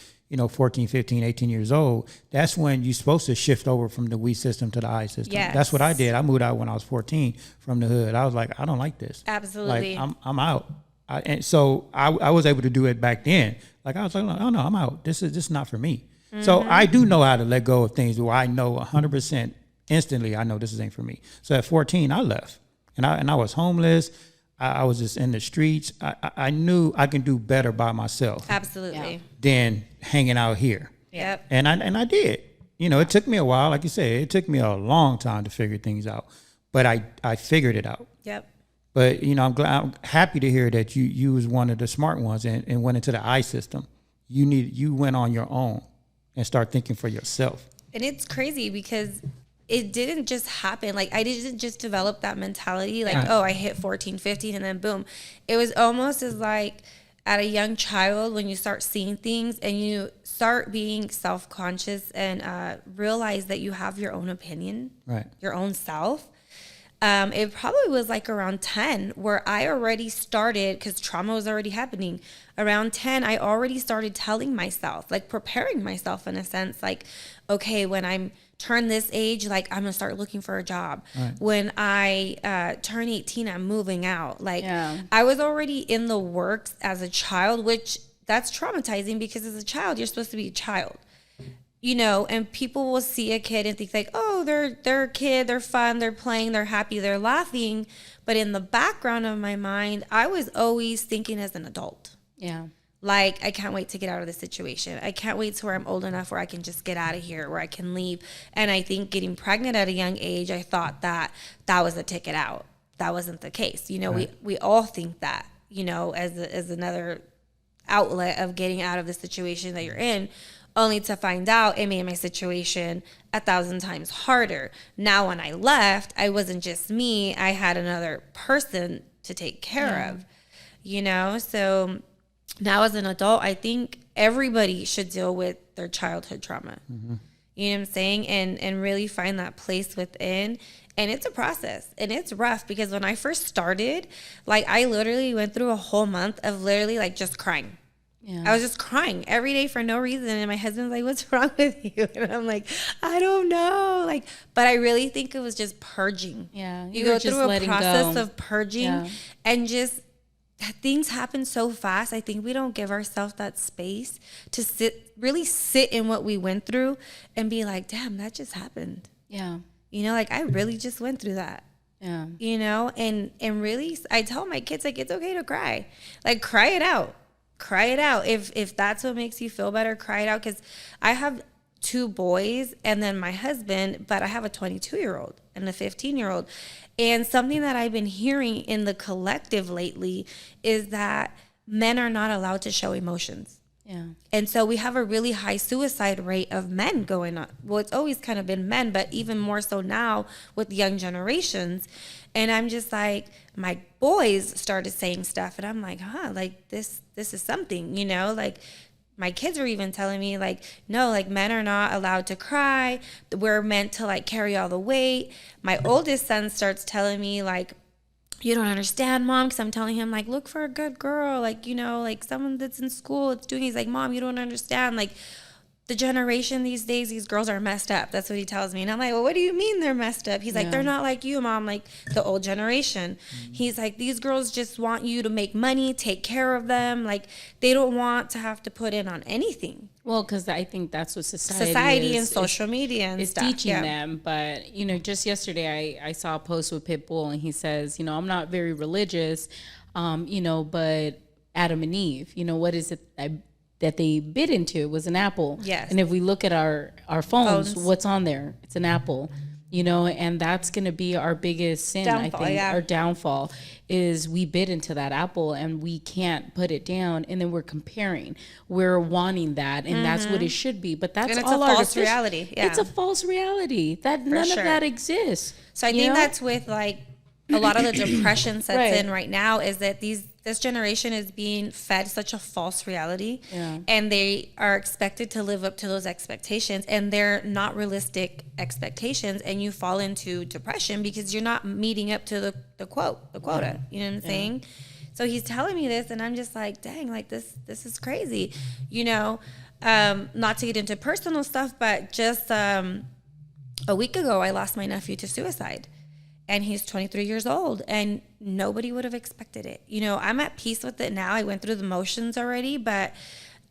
S1: 14, 15, 18 years old, that's when you're supposed to shift over from the we system to the I system.
S4: Yes.
S1: That's what I did. I moved out when I was 14 from the hood. I was like, I don't like this.
S4: Absolutely.
S1: Like, I'm out. And so I was able to do it back then. Like, I was like, oh no, I'm out. This is not for me. So I do know how to let go of things where I know 100% instantly, I know this ain't for me. So at 14, I left, and I was homeless. I was just in the streets. I knew I can do better by myself
S4: Absolutely.
S1: than hanging out here.
S4: Yep.
S1: And I did. It took me a while. Like you said, it took me a long time to figure things out, but I figured it out.
S4: Yep.
S1: But I'm happy to hear that you was one of the smart ones and went into the I system. You went on your own and start thinking for yourself.
S4: And it's crazy because it didn't just happen. Like, I didn't just develop that mentality. Like, I hit 14, 15, and then boom. It was almost as like at a young child when you start seeing things and you start being self-conscious and realize that you have your own opinion,
S1: Right.
S4: your own self. It probably was like around 10 where I already started, because trauma was already happening. Around 10, I already started telling myself, like preparing myself in a sense, like, okay, when I'm turn this age, like I'm gonna start looking for a job. Right. When I turn 18, I'm moving out. Like I was already in the works as a child, which that's traumatizing because as a child, you're supposed to be a child. And people will see a kid and think like, oh, they're a kid, they're fun, they're playing, they're happy, they're laughing. But in the background of my mind, I was always thinking as an adult.
S3: Yeah.
S4: Like, I can't wait to get out of this situation. I can't wait to where I'm old enough where I can just get out of here, where I can leave. And I think getting pregnant at a young age, I thought that was a ticket out. That wasn't the case. Right. we all think that, as another outlet of getting out of the situation that you're in. Only to find out it made my situation 1,000 times harder. Now, when I left, I wasn't just me. I had another person to take care of, So now as an adult, I think everybody should deal with their childhood trauma. Mm-hmm. You know what I'm saying? And really find that place within. And it's a process. And it's rough because when I first started, like I literally went through a whole month of literally like just crying. Yeah. I was just crying every day for no reason. And my husband's like, what's wrong with you? And I'm like, I don't know. Like, but I really think it was just purging.
S3: Yeah.
S4: You go through a process of purging and just things happen so fast. I think we don't give ourselves that space to really sit in what we went through and be like, damn, that just happened.
S3: Yeah.
S4: Like I really just went through that.
S3: Yeah.
S4: And really, I tell my kids, like, it's okay to cry. Like, cry it out. Cry it out. If that's what makes you feel better, cry it out. Because I have 2 boys and then my husband, but I have a 22-year-old and a 15-year-old. And something that I've been hearing in the collective lately is that men are not allowed to show emotions. Yeah. And so we have a really high suicide rate of men going on. Well, it's always kind of been men, but even more so now with young generations. And I'm just like, my boys started saying stuff and I'm like, like this is something, like my kids were even telling me like, no, like men are not allowed to cry. We're meant to like carry all the weight. My oldest son starts telling me like, you don't understand, Mom, because I'm telling him, like, look for a good girl, like, you know, like someone that's in school, it's doing. He's like, Mom, you don't understand, like, the generation these days, these girls are messed up. That's what he tells me. And I'm like, well, what do you mean they're messed up? He's like, they're not like you, Mom, like the old generation. He's like, these girls just want you to make money, take care of them. Like, they don't want to have to put in on anything.
S3: Well, because I think that's what society
S4: and social media and
S3: is
S4: stuff.
S3: teaching them. But, you know, just yesterday I saw a post with Pitbull, and he says, you know, I'm not very religious, you know, but Adam and Eve, you know, what is it that they bit into was an apple.
S4: Yes.
S3: And if we look at our phones, what's on there? It's an apple, you know, and that's going to be our biggest sin,
S4: downfall,
S3: I think. Our downfall is we bit into that apple and we can't put it down. And then we're comparing. We're wanting that. And that's what it should be. But that's all
S4: a false reality. Yeah.
S3: It's a false reality. That none of that exists.
S4: So I think that's with like a lot of the depression sets in right now, is that this generation is being fed such a false reality, and they are expected to live up to those expectations, and they're not realistic expectations, and you fall into depression because you're not meeting up to the quota. You know what I'm saying? So he's telling me this, and I'm just like, dang, like this is crazy, you know. Not to get into personal stuff, but just a week ago, I lost my nephew to suicide. And he's 23 years old, and nobody would have expected it. You know, I'm at peace with it now. I went through the motions already, but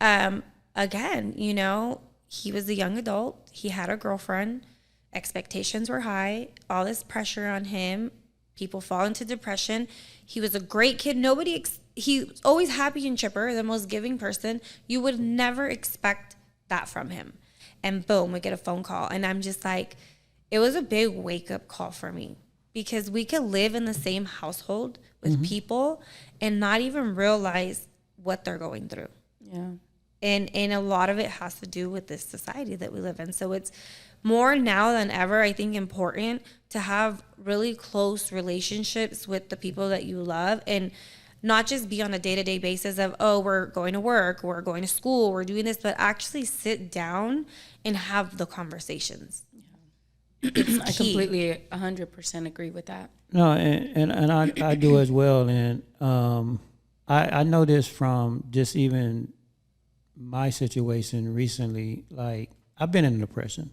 S4: again, you know, he was a young adult. He had a girlfriend. Expectations were high. All this pressure on him. People fall into depression. He was a great kid. He was always happy and chipper, the most giving person. You would never expect that from him. And boom, we get a phone call. And I'm just like, it was a big wake-up call for me. Because we could live in the same household with people and not even realize what they're going through.
S3: Yeah.
S4: And a lot of it has to do with this society that we live in. So it's more now than ever, I think, important to have really close relationships with the people that you love, and not just be on a day-to-day basis of, oh, we're going to work, we're going to school, we're doing this, but actually sit down and have the conversations.
S3: I completely 100% agree with that.
S1: No, and I do as well. And I know this from just even my situation recently. Like, I've been in depression,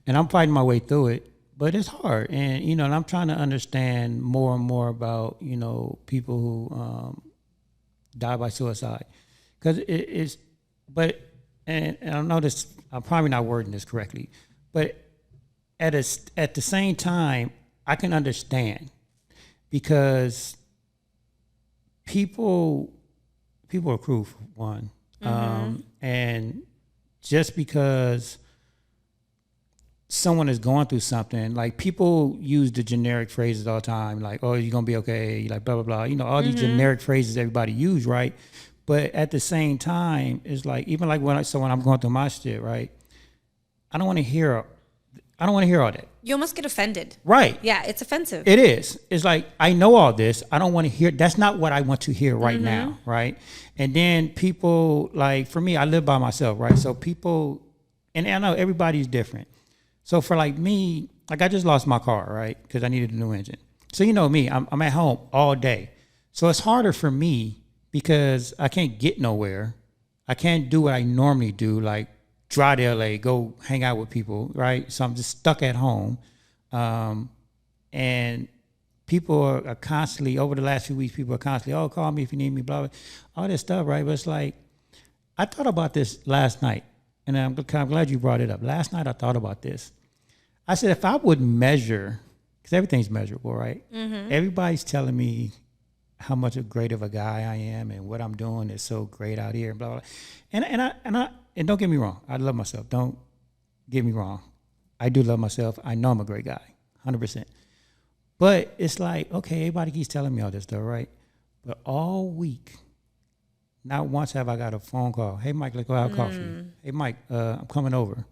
S1: and I'm fighting my way through it, but it's hard. And, you know, and I'm trying to understand more and more about, you know, people who die by suicide. Because it's, but, and I know this, I'm probably not wording this correctly, but at the same time, I can understand, because people are cruel, for one. And just because someone is going through something, like, people use the generic phrases all the time, like, oh, you're going to be okay, like, blah, blah, blah. You know, all these generic phrases everybody use, right? But at the same time, it's like, even like when I'm going through my shit, right? I don't want to hear all that.
S4: You almost get offended.
S1: Right.
S4: Yeah, it's offensive.
S1: It is. It's like, I know all this. I don't want to hear. That's not what I want to hear right now, right? And then people, like, for me, I live by myself, right? So people, and I know everybody's different. So for like me, like, I just lost my car, right? Because I needed a new engine. So you know me, I'm at home all day. So it's harder for me because I can't get nowhere. I can't do what I normally do, like drive to LA, go hang out with people, right? So I'm just stuck at home. And people are constantly, over the last few weeks, people are constantly, oh, call me if you need me, blah, blah, all this stuff, right? But it's like, I thought about this last night, and I'm glad you brought it up. Last night I thought about this. I said, if I would measure, because everything's measurable, right? Everybody's telling me how much great of a guy I am and what I'm doing is so great out here, blah, blah. And don't get me wrong, I love myself. Don't get me wrong. I do love myself. I know I'm a great guy, 100%. But it's like, okay, everybody keeps telling me all this stuff, right? But all week, not once have I got a phone call. Hey, Mike, let's go have coffee. Hey, Mike, I'm coming over.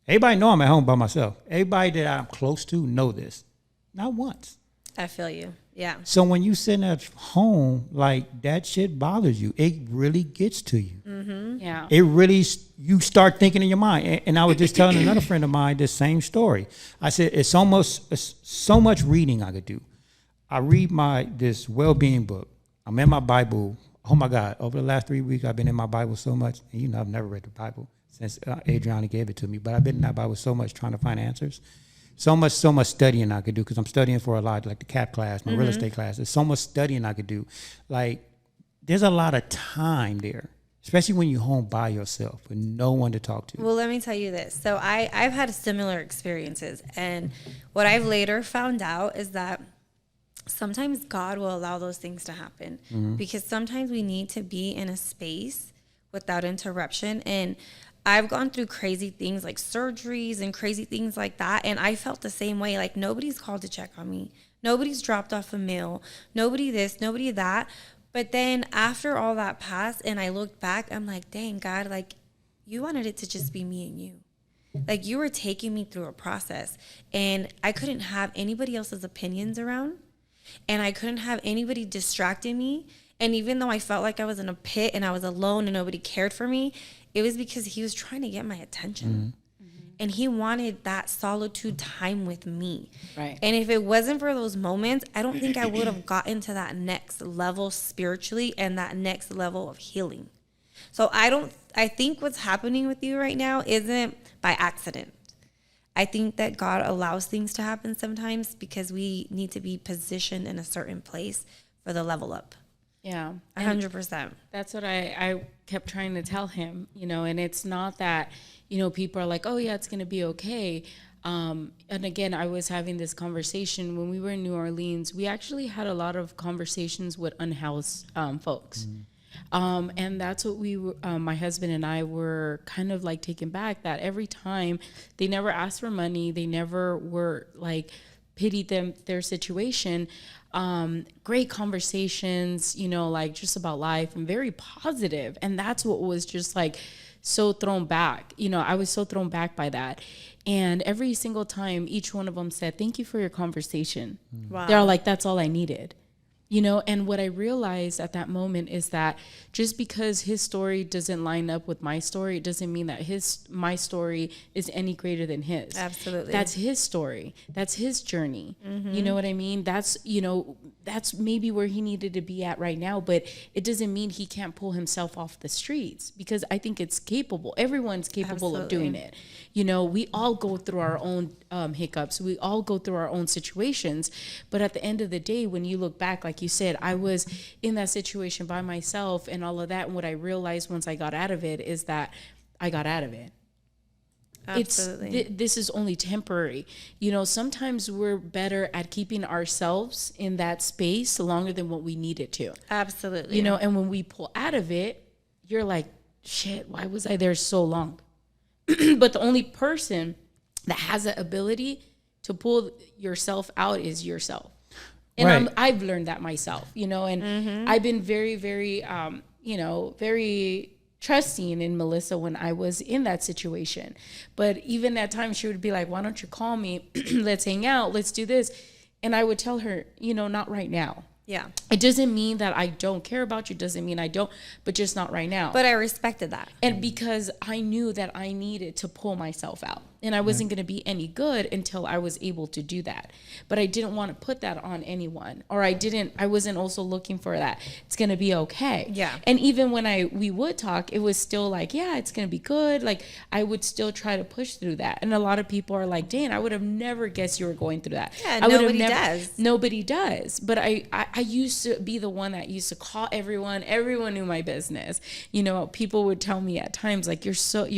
S1: Everybody know I'm at home by myself. Everybody that I'm close to know this. Not once.
S4: I feel you. Yeah.
S1: So when you sitting at home, like, that shit bothers you. It really gets to you.
S3: Yeah.
S1: It really, you start thinking in your mind. And I was just telling another friend of mine this same story. I said, it's so much reading I could do. I read this well-being book. I'm in my Bible. Oh my God! Over the last 3 weeks, I've been in my Bible so much. And I've never read the Bible since Adriana gave it to me. But I've been in that Bible so much trying to find answers. So much studying I could do because I'm studying for a lot, like the CAP class, my real estate class. There's so much studying I could do. Like, there's a lot of time there, especially when you're home by yourself with no one to talk to.
S4: Well, let me tell you this. So I've had similar experiences. And what I've later found out is that sometimes God will allow those things to happen because sometimes we need to be in a space without interruption. And I've gone through crazy things like surgeries and crazy things like that. And I felt the same way. Like, nobody's called to check on me. Nobody's dropped off a meal. Nobody this, nobody that. But then after all that passed and I looked back, I'm like, dang, God, like, you wanted it to just be me and you. Like, you were taking me through a process. And I couldn't have anybody else's opinions around. And I couldn't have anybody distracting me. And even though I felt like I was in a pit and I was alone and nobody cared for me, it was because he was trying to get my attention. And he wanted that solitude time with me. Right. And if it wasn't for those moments, I don't think I would have gotten to that next level spiritually and that next level of healing. So I think what's happening with you right now isn't by accident. I think that God allows things to happen sometimes because we need to be positioned in a certain place for the level up.
S3: Yeah.
S4: 100%.
S3: That's what I kept trying to tell him, and it's not that, people are like, oh yeah, it's going to be okay. And again, I was having this conversation when we were in New Orleans. We actually had a lot of conversations with unhoused folks. And that's what my husband and I were kind of like taken back, that every time they never asked for money, they never were like pitied their situation. Great conversations, like just about life and very positive. And that's what was just like so thrown back. I was so thrown back by that. And every single time, each one of them said, thank you for your conversation. Wow. They're like, that's all I needed. And what I realized at that moment is that just because his story doesn't line up with my story, it doesn't mean that my story is any greater than his.
S4: Absolutely.
S3: That's his story. That's his journey. You know what I mean? That's maybe where he needed to be at right now, but it doesn't mean he can't pull himself off the streets, because I think it's capable. Everyone's capable of doing it. We all go through our own hiccups. We all go through our own situations. But at the end of the day, when you look back, like you said, I was in that situation by myself and all of that. And what I realized once I got out of it is that I got out of it. Absolutely. This is only temporary. Sometimes we're better at keeping ourselves in that space longer than what we need it to.
S4: Absolutely.
S3: And when we pull out of it, you're like, shit, why was I there so long? But the only person that has the ability to pull yourself out is yourself. And right. I've learned that myself, and I've been very, very, very trusting in Melissa when I was in that situation. But even that time, she would be like, why don't you call me? Let's hang out. Let's do this. And I would tell her, not right now. Yeah. It doesn't mean that I don't care about you. Doesn't mean I don't, but just not right now.
S4: But I respected that.
S3: And because I knew that I needed to pull myself out. And I wasn't going to be any good until I was able to do that. But I didn't want to put that on anyone. Or I wasn't also looking for that. It's going to be okay. Yeah. And even when we would talk, it was still like, yeah, it's going to be good. Like, I would still try to push through that. And a lot of people are like, Dan, I would have never guessed you were going through that.
S4: Yeah, nobody does.
S3: Nobody does. But I used to be the one that used to call everyone. Everyone knew my business. People would tell me at times, like, you're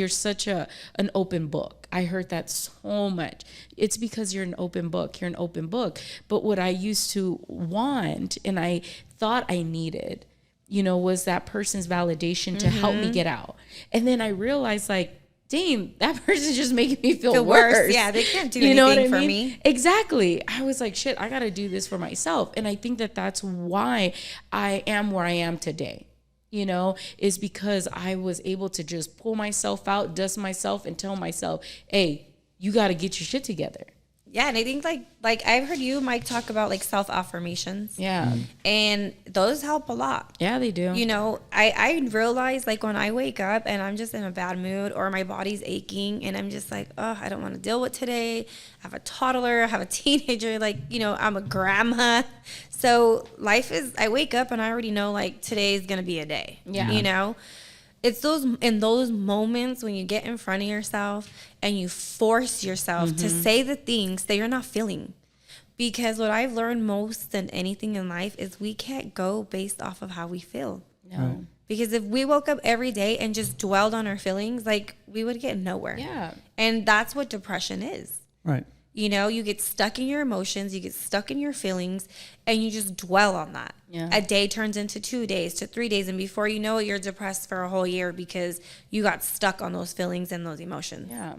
S3: such an open book. I heard that so much. It's because you're an open book. You're an open book. But what I used to want and I thought I needed, was that person's validation to help me get out. And then I realized, like, dang, that person's just making me feel worse.
S4: Yeah, they can't do anything for me.
S3: Exactly. I was like, shit, I got to do this for myself. And I think that that's why I am where I am today. Is because I was able to just pull myself out, dust myself, and tell myself, hey, you got to get your shit together.
S4: Yeah, and I think like I've heard you, Mike, talk about like self-affirmations.
S3: Yeah.
S4: And those help a lot.
S3: Yeah, they do.
S4: You know, I realize like when I wake up and I'm just in a bad mood or my body's aching and I'm just like, oh, I don't want to deal with today. I have a toddler, I have a teenager, like, you know, I'm a grandma. So life is, I wake up and I already know like today is going to be a day.
S3: Yeah.
S4: You know? It's those moments when you get in front of yourself and you force yourself to say the things that you're not feeling. Because what I've learned most than anything in life is we can't go based off of how we feel.
S3: No.
S1: Right.
S4: Because if we woke up every day and just dwelled on our feelings, like we would get nowhere.
S3: Yeah.
S4: And that's what depression is.
S1: Right.
S4: You know, you get stuck in your emotions, you get stuck in your feelings, and you just dwell on that.
S3: Yeah.
S4: A day turns into 2 days to 3 days, and before you know it, you're depressed for a whole year because you got stuck on those feelings and those emotions.
S3: Yeah.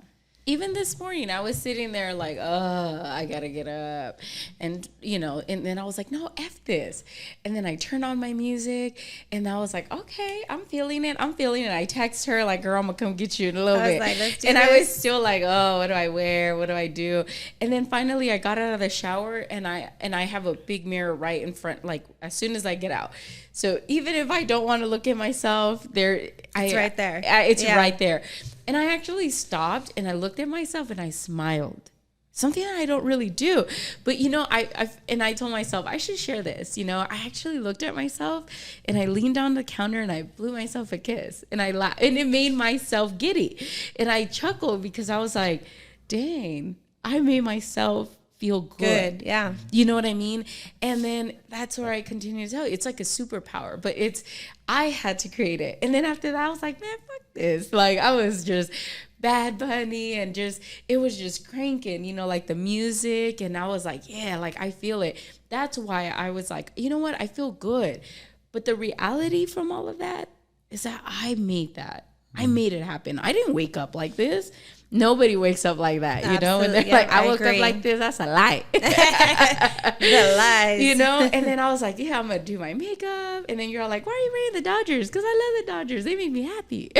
S3: Even this morning, I was sitting there like, I gotta get up. And, you know, and then I was like, no, F this. And then I turned on my music and I was like, okay, I'm feeling it. I text her like, girl, I'm gonna come get you in a little bit.
S4: Like, let's do
S3: and
S4: this.
S3: I was still like, oh, what do I wear? What do I do? And then finally I got out of the shower and I have a big mirror right in front, like as soon as I get out. So even if I don't want to look at myself, it's
S4: right there.
S3: It's
S4: Yeah.
S3: right there. And I actually stopped and I looked at myself and I smiled. Something that I don't really do. But, you know, I told myself I should share this. You know, I actually looked at myself and I leaned down the counter and I blew myself a kiss. And I laughed. And it made myself giddy. And I chuckled because I was like, dang, I made myself feel good.
S4: Yeah.
S3: You know what I mean? And then that's where I continue to tell you. It's like a superpower, but I had to create it. And then after that, I was like, man, fuck this. Like, I was just Bad Bunny and it was just cranking, you know, like the music. And I was like, yeah, like I feel it. That's why I was like, you know what? I feel good. But the reality from all of that is that I made that. I made it happen. I didn't wake up like this. Nobody wakes up like that, you know? And they're like, I woke up like this. That's a lie.
S4: The lies.
S3: You know? And then I was like, yeah, I'm going to do my makeup. And then you're all like, why are you wearing the Dodgers? Because I love the Dodgers. They make me happy.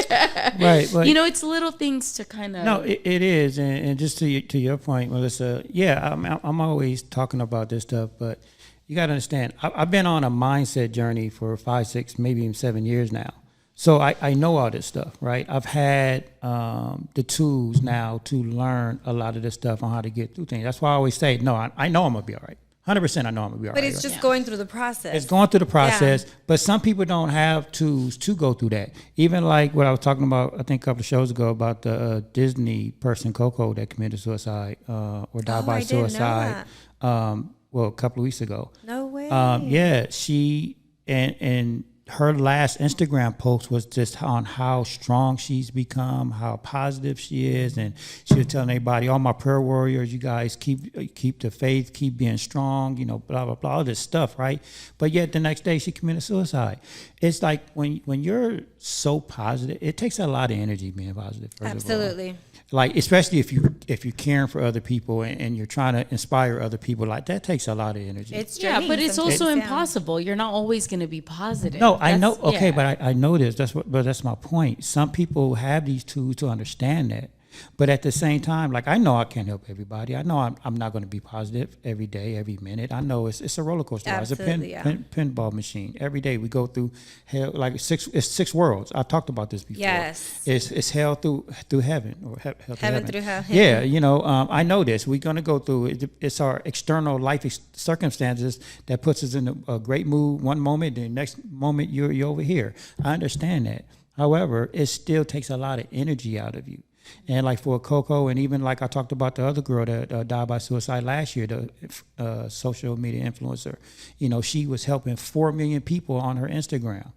S1: Right. But,
S3: you know, it's little things to kind of.
S1: No, it is. And just to your point, Melissa, yeah, I'm always talking about this stuff, but you got to understand, I've been on a mindset journey for 5, 6, maybe even 7 years now. So I know all this stuff, right? I've had the tools now to learn a lot of this stuff on how to get through things. That's why I always say, no, I know I'm going to be all right. 100% I know I'm going to be all right.
S4: But it's just going through the process.
S1: It's going through the process, but some people don't have tools to go through that. Even like what I was talking about, I think a couple of shows ago about the Disney person, Coco, that committed suicide or died by suicide. Well, a couple of weeks ago.
S4: No way.
S1: Yeah, she and her last Instagram post was just on how strong she's become, how positive she is, and she was telling everybody, all my prayer warriors, you guys keep the faith, keep being strong, you know, blah blah blah, all this stuff, right? But yet the next day she committed suicide. It's like when you're so positive, it takes a lot of energy being positive.
S4: Absolutely.
S1: Like especially if you're caring for other people and you're trying to inspire other people, like that takes a lot of energy.
S4: It's
S3: Yeah, but it's
S4: sometimes.
S3: also impossible. You're not always going to be positive.
S1: No, I know.
S3: That's-
S1: Okay,
S3: yeah.
S1: but I know this. That's my point. Some people have these tools to understand that, but at the same time, like I know I can't help everybody. I know I'm not going to be positive every day, every minute. I know it's a roller coaster.
S4: Absolutely,
S1: it's a pinball machine. Every day we go through hell. Like it's 6 worlds. I talked about this before.
S4: Yes.
S1: It's hell through heaven or hell through
S4: Heaven through hell.
S1: Yeah, you know, I know this. We're going to go through it. It's our external life circumstances that puts us in a great mood one moment, the next moment you're over here. I understand that. However, it still takes a lot of energy out of you. And like for Coco, and even like I talked about the other girl that died by suicide last year, the social media influencer, you know, she was helping 4 million people on her Instagram.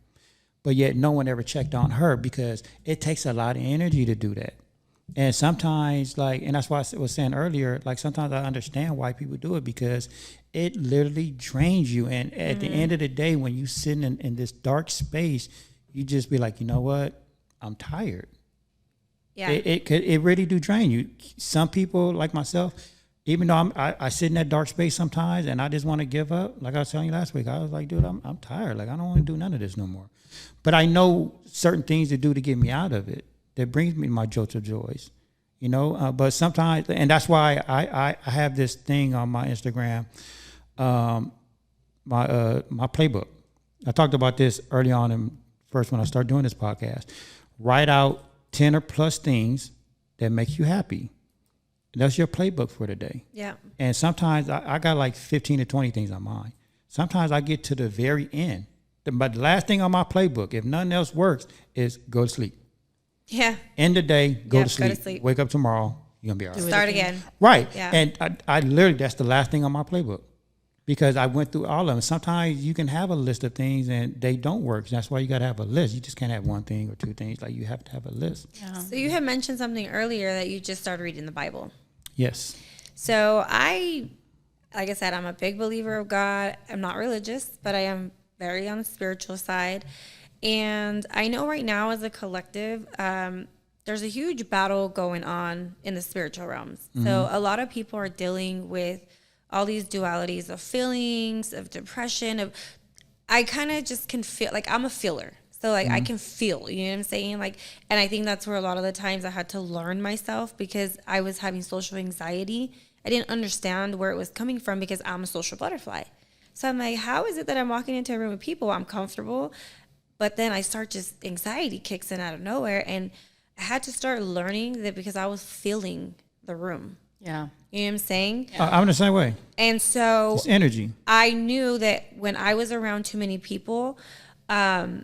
S1: But yet no one ever checked on her because it takes a lot of energy to do that. And sometimes, like, and that's why I was saying earlier, like sometimes I understand why people do it because it literally drains you. And at the end of the day, when you're sitting in this dark space, you just be like, you know what? I'm tired.
S4: Yeah.
S1: It really do drain you. Some people like myself, even though I sit in that dark space sometimes and I just want to give up. Like I was telling you last week, I was like, dude, I'm tired. Like I don't want to do none of this no more. But I know certain things to do to get me out of it. That brings me my jolts of joys. you know. But sometimes, and that's why I have this thing on my Instagram, my playbook. I talked about this early on when I started doing this podcast. Write out 10 or plus things that make you happy. That's your playbook for the day.
S4: Yeah.
S1: And sometimes I got like 15 to 20 things on mine. Sometimes I get to the very end. But the last thing on my playbook, if nothing else works, is go to sleep.
S4: Yeah.
S1: End the day, go to
S4: Go to
S1: sleep.
S4: sleep.
S1: Wake up tomorrow, you're going to be all right.
S4: Start again.
S1: Right.
S4: Yeah.
S1: And I literally, that's the last thing on my playbook. Because I went through all of them. Sometimes you can have a list of things and they don't work. That's why you got to have a list. You just can't have one thing or two things. Like, you have to have a list.
S3: Yeah.
S4: So you had mentioned something earlier that you just started reading the Bible.
S1: Yes.
S4: So like I said, I'm a big believer of God. I'm not religious, but I am very on the spiritual side. And I know right now as a collective, there's a huge battle going on in the spiritual realms. Mm-hmm. So a lot of people are dealing with all these dualities of feelings, of depression, I kind of just can feel, like I'm a feeler. So like I can feel, you know what I'm saying? Like, and I think that's where a lot of the times I had to learn myself because I was having social anxiety. I didn't understand where it was coming from because I'm a social butterfly. So I'm like, how is it that I'm walking into a room with people, I'm comfortable, but then I start just anxiety kicks in out of nowhere. And I had to start learning that because I was feeling the room.
S3: Yeah.
S4: You know what I'm saying?
S1: Yeah. I'm the same way.
S4: And so
S1: it's energy.
S4: I knew that when I was around too many people, I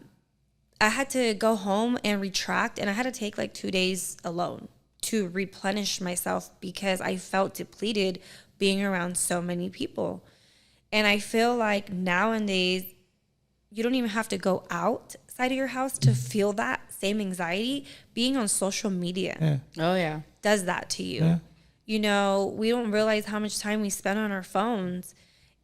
S4: had to go home and retract, and I had to take like 2 days alone to replenish myself because I felt depleted being around so many people. And I feel like nowadays, you don't even have to go outside of your house to feel that same anxiety. Being on social media does that to you.
S1: Yeah.
S4: You know, we don't realize how much time we spend on our phones.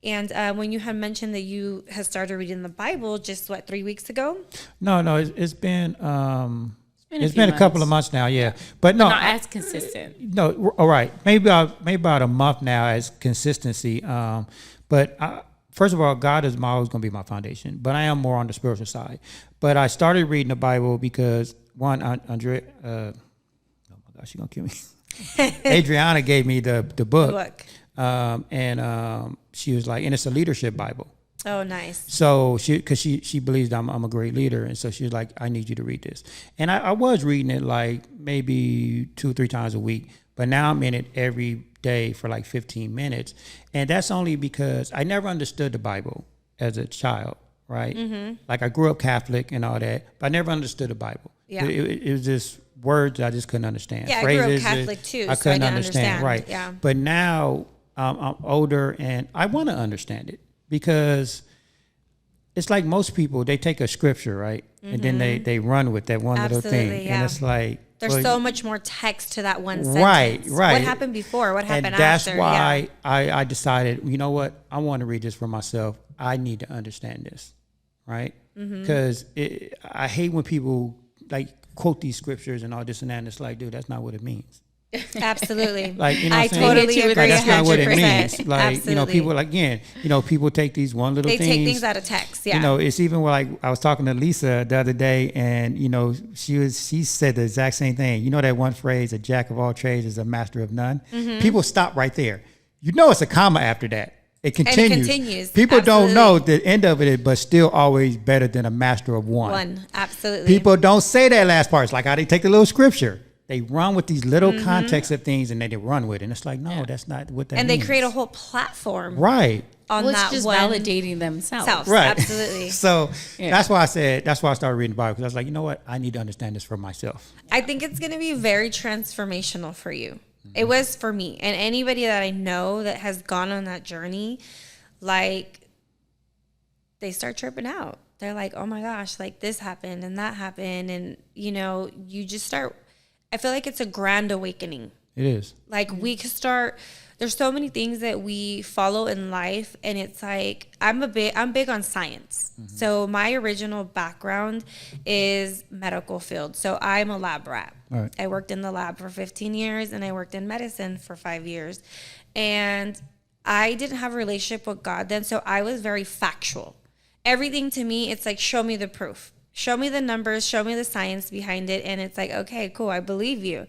S4: And when you had mentioned that you had started reading the Bible just 3 weeks ago?
S1: No, it's been a couple of months now, yeah. But no,
S3: not as consistent.
S1: No, all right, maybe about a month now as consistency. But first of all, God is always going to be my foundation. But I am more on the spiritual side. But I started reading the Bible because one, Andrea, oh my gosh, she's gonna kill me. Adriana gave me the book. And she was like, and it's a leadership Bible.
S4: Oh, nice.
S1: So she believes that I'm a great leader. And so she was like, I need you to read this. And I was reading it like maybe 2 or 3 times a week, but now I'm in it every day for like 15 minutes. And that's only because I never understood the Bible as a child, right? Mm-hmm. Like I grew up Catholic and all that, but I never understood the Bible.
S4: Yeah.
S1: It was just words I just couldn't understand.
S4: Yeah,
S1: Phrases,
S4: I grew up Catholic too,
S1: I couldn't understand. Right.
S4: Yeah.
S1: But now I'm older and I want to understand it because it's like most people, they take a scripture, right? Mm-hmm. And then they run with that one little thing.
S4: Yeah.
S1: And it's like,
S4: there's so much more text to that one sentence.
S1: Right.
S4: What happened before? What happened
S1: and that's
S4: after?
S1: why I decided, you know what? I want to read this for myself. I need to understand this, right? Because I hate when people like quote these scriptures and all this and that. And it's like, dude, that's not what it means.
S4: Absolutely.
S1: Like, you know
S4: I
S1: what I'm saying?
S4: totally agree.
S1: Like, that's not what it
S4: 100%.
S1: means. Like,
S4: Absolutely.
S1: you know, people again, you know, people take these one little
S4: They
S1: things.
S4: take things out of text. Yeah.
S1: You know, it's even like I was talking to Lisa the other day, and you know, she said the exact same thing. You know that one phrase, "A jack of all trades is a master of none." Mm-hmm. People stop right there. You know, it's a comma after that. It continues.
S4: And it continues.
S1: People
S4: Absolutely.
S1: don't know the end of it, but still always better than a master of one.
S4: Absolutely.
S1: People don't say that last part. It's like how they take the little scripture. They run with these little context of things, and then they run with it. And it's like, no, that's not what that means.
S4: And they create a whole platform.
S1: Right.
S4: On
S3: it's
S4: that
S3: just
S4: one
S3: validating themselves.
S1: Right.
S4: Absolutely.
S1: So that's why I started reading the Bible, because I was like, you know what? I need to understand this for myself.
S4: I think it's going to be very transformational for you. It was for me. And anybody that I know that has gone on that journey, like, they start tripping out. They're like, oh my gosh, like this happened and that happened. And, you know, you just start, I feel like it's a grand awakening.
S1: It is.
S4: Like we could start, there's so many things that we follow in life, and it's like I'm big on science. Mm-hmm. So my original background is medical field. So I'm a lab rat.
S1: Right.
S4: I worked in the lab for 15 years and I worked in medicine for 5 years. And I didn't have a relationship with God then, so I was very factual. Everything to me, it's like, show me the proof. Show me the numbers, show me the science behind it. And it's like, okay, cool, I believe you.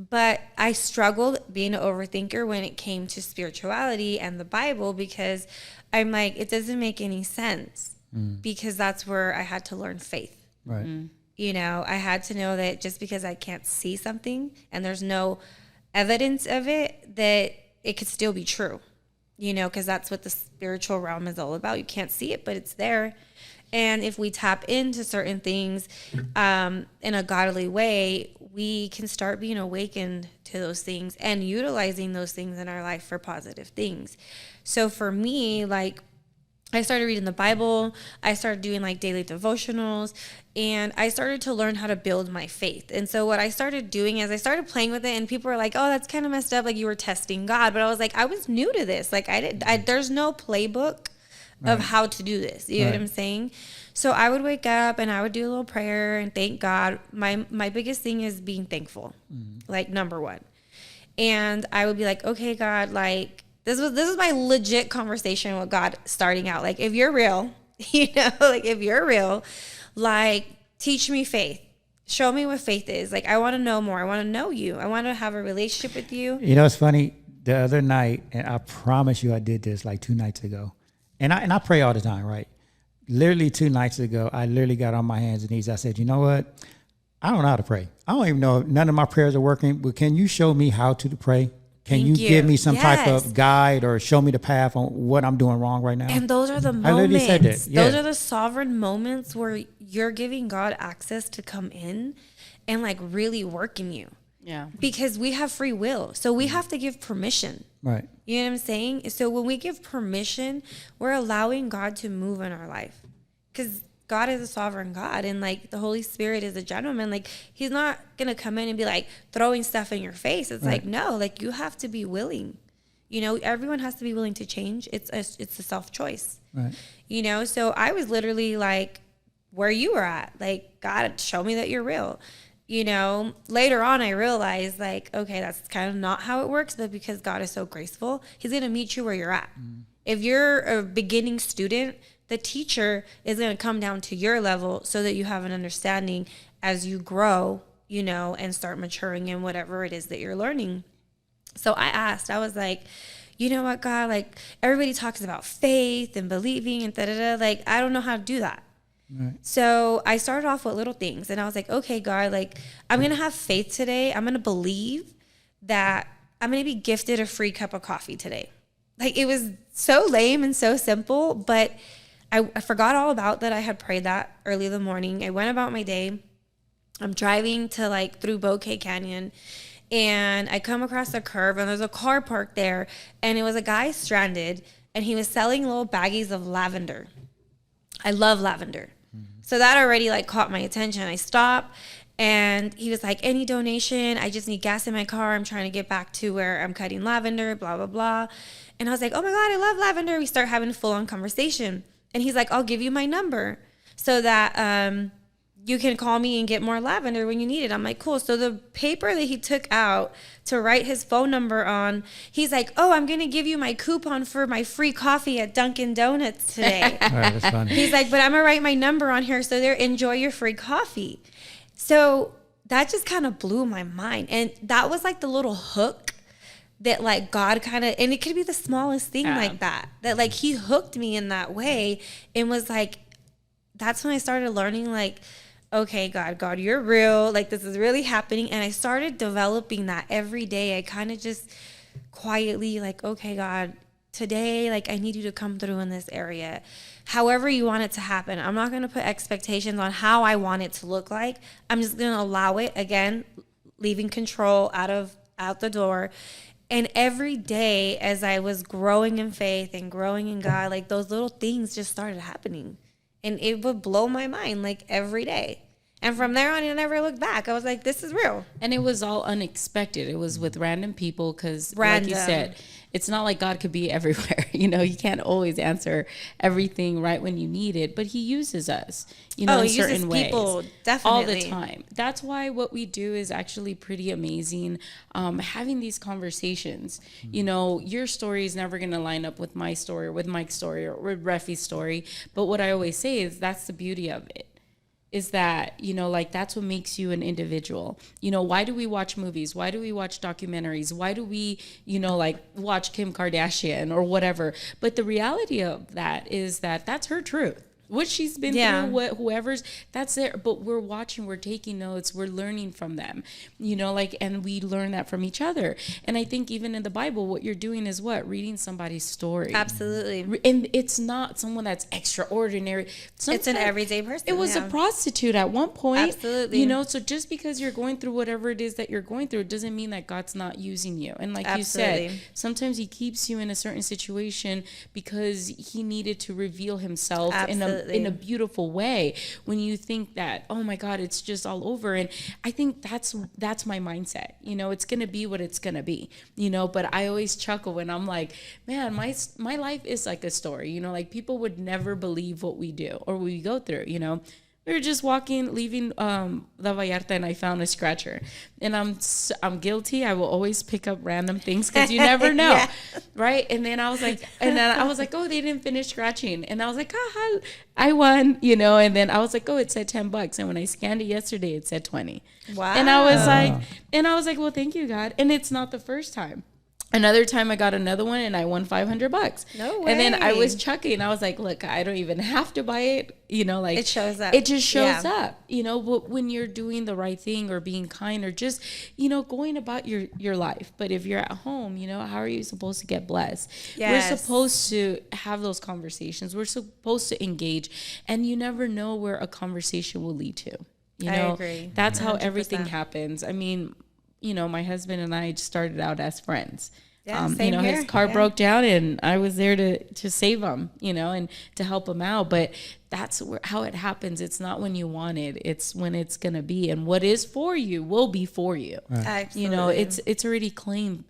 S4: But I struggled being an overthinker when it came to spirituality and the Bible, because I'm like, it doesn't make any sense, because that's where I had to learn faith.
S1: Right.
S4: You know, I had to know that just because I can't see something and there's no evidence of it, that it could still be true, you know, because that's what the spiritual realm is all about. You can't see it, but it's there. And if we tap into certain things in a godly way, we can start being awakened to those things and utilizing those things in our life for positive things. So for me, like, I started reading the Bible, I started doing like daily devotionals, and I started to learn how to build my faith. And so what I started doing is I started playing with it, and people were like, oh, that's kind of messed up, like you were testing God. But I was like, I was new to this. Like there's no playbook of how to do this. You know what I'm saying? So I would wake up and I would do a little prayer and thank God. My biggest thing is being thankful, like number one. And I would be like, okay, God, like, this is my legit conversation with God starting out. Like, if you're real, you know, like if you're real, like, teach me faith. Show me what faith is. Like, I want to know more. I want to know you. I want to have a relationship with you.
S1: You know, it's funny. The other night, and I promise you I did this like 2 nights ago. And I pray all the time, right? Literally 2 nights ago, I literally got on my hands and knees. I said, you know what? I don't know how to pray. I don't even know. None of my prayers are working. But can you show me how to pray? Can you give me some type of guide or show me the path on what I'm doing wrong right now?
S4: And those are the moments.
S1: I literally said that. Yeah.
S4: Those are the sovereign moments where you're giving God access to come in and like really work in you.
S3: Yeah.
S4: Because we have free will. So we have to give permission.
S1: Right.
S4: You know what I'm saying? So when we give permission, we're allowing God to move in our life. Because God is a sovereign God, and like the Holy Spirit is a gentleman. Like, he's not going to come in and be like throwing stuff in your face. It's like, no, like you have to be willing. You know, everyone has to be willing to change. It's a self-choice. Right. You know, so I was literally like where you were at. Like, God, show me that you're real. You know, later on I realized like, okay, that's kind of not how it works, but because God is so graceful, he's going to meet you where you're at. If you're a beginning student, the teacher is going to come down to your level so that you have an understanding as you grow, you know, and start maturing in whatever it is that you're learning. So I was like, you know what, God, like everybody talks about faith and believing and da-da-da. Like, I don't know how to do that. Right. So I started off with little things, and I was like, okay, God, like I'm going to have faith today. I'm going to believe that I'm going to be gifted a free cup of coffee today. Like, it was so lame and so simple, but I forgot all about that. I had prayed that early in the morning. I went about my day. I'm driving to like through Bouquet Canyon, and I come across a curve, and there's a car parked there, and it was a guy stranded, and he was selling little baggies of lavender. I love lavender. So that already like caught my attention. I stopped, and he was like, any donation? I just need gas in my car. I'm trying to get back to where I'm cutting lavender, blah, blah, blah. And I was like, oh my God, I love lavender. We start having a full on conversation. And he's like, I'll give you my number so that you can call me and get more lavender when you need it. I'm like, cool. So the paper that he took out to write his phone number on, he's like, oh, I'm going to give you my coupon for my free coffee at Dunkin' Donuts today.
S1: All right, that's funny.
S4: He's like, but I'm going to write my number on here so there, enjoy your free coffee. So that just kind of blew my mind. And that was like the little hook that like God kind of, and it could be the smallest thing like that like he hooked me in that way, and was like, that's when I started learning like, okay, God, you're real. Like, this is really happening. And I started developing that every day. I kind of just quietly like, okay, God, today, like, I need you to come through in this area. However you want it to happen. I'm not going to put expectations on how I want it to look like. I'm just going to allow it, again, leaving control out the door. And every day as I was growing in faith and growing in God, like those little things just started happening. And it would blow my mind like every day. And from there on, I never looked back. I was like, this is real.
S3: And it was all unexpected. It was with random people because, like you said, it's not like God could be everywhere. You know, he can't always answer everything right when you need it. But he uses us, you know, in certain ways. People, definitely. All the time. That's why what we do is actually pretty amazing. Having these conversations, you know, your story is never going to line up with my story or with Mike's story or with Refi's story. But what I always say is that's the beauty of it. is that, you know, like that's what makes you an individual. You know, why do we watch movies? Why do we watch documentaries? Why do we, you know, like watch Kim Kardashian or whatever? But the reality of that is that that's her truth. What she's been through, whoever's, that's there. But we're watching, we're taking notes, we're learning from them, you know, like, and we learn that from each other. And I think even in the Bible, what you're doing is what? Reading somebody's story.
S4: Absolutely.
S3: And it's not someone that's extraordinary.
S4: It's an everyday person.
S3: It was a prostitute at one point.
S4: Absolutely.
S3: You know, so just because you're going through whatever it is that you're going through, it doesn't mean that God's not using you. And like you said, sometimes he keeps you in a certain situation because he needed to reveal himself in a beautiful way. When you think that, oh my God, it's just all over. And I think that's my mindset. You know, it's gonna be what it's gonna be, you know. But I always chuckle when I'm like, man, my life is like a story, you know, like people would never believe what we do or we go through, you know. We were just leaving La Vallarta, and I found a scratcher. And I'm guilty. I will always pick up random things because you never know, right? And then I was like, oh, they didn't finish scratching. And I was like, I won, you know. And then I was like, oh, it said $10. And when I scanned it yesterday, it said 20.
S4: Wow.
S3: And I was like, well, thank you, God. And it's not the first time. Another time I got another one and I won $500.
S4: No way.
S3: And then I was chucking. I was like, look, I don't even have to buy it. You know, like
S4: it shows up.
S3: It just shows up, you know, when you're doing the right thing or being kind or just, you know, going about your life. But if you're at home, you know, how are you supposed to get blessed?
S4: Yes.
S3: We're supposed to have those conversations. We're supposed to engage. And you never know where a conversation will lead to. You know,
S4: I agree.
S3: That's
S4: 100%.
S3: how everything happens. I mean, you know, my husband and I started out as friends.
S4: Yeah,
S3: you know, his car broke down and I was there to save him, you know, and to help him out. But that's how it happens. It's not when you want it. It's when it's going to be. And what is for you will be for you.
S4: Right.
S3: You know, it's already claimed.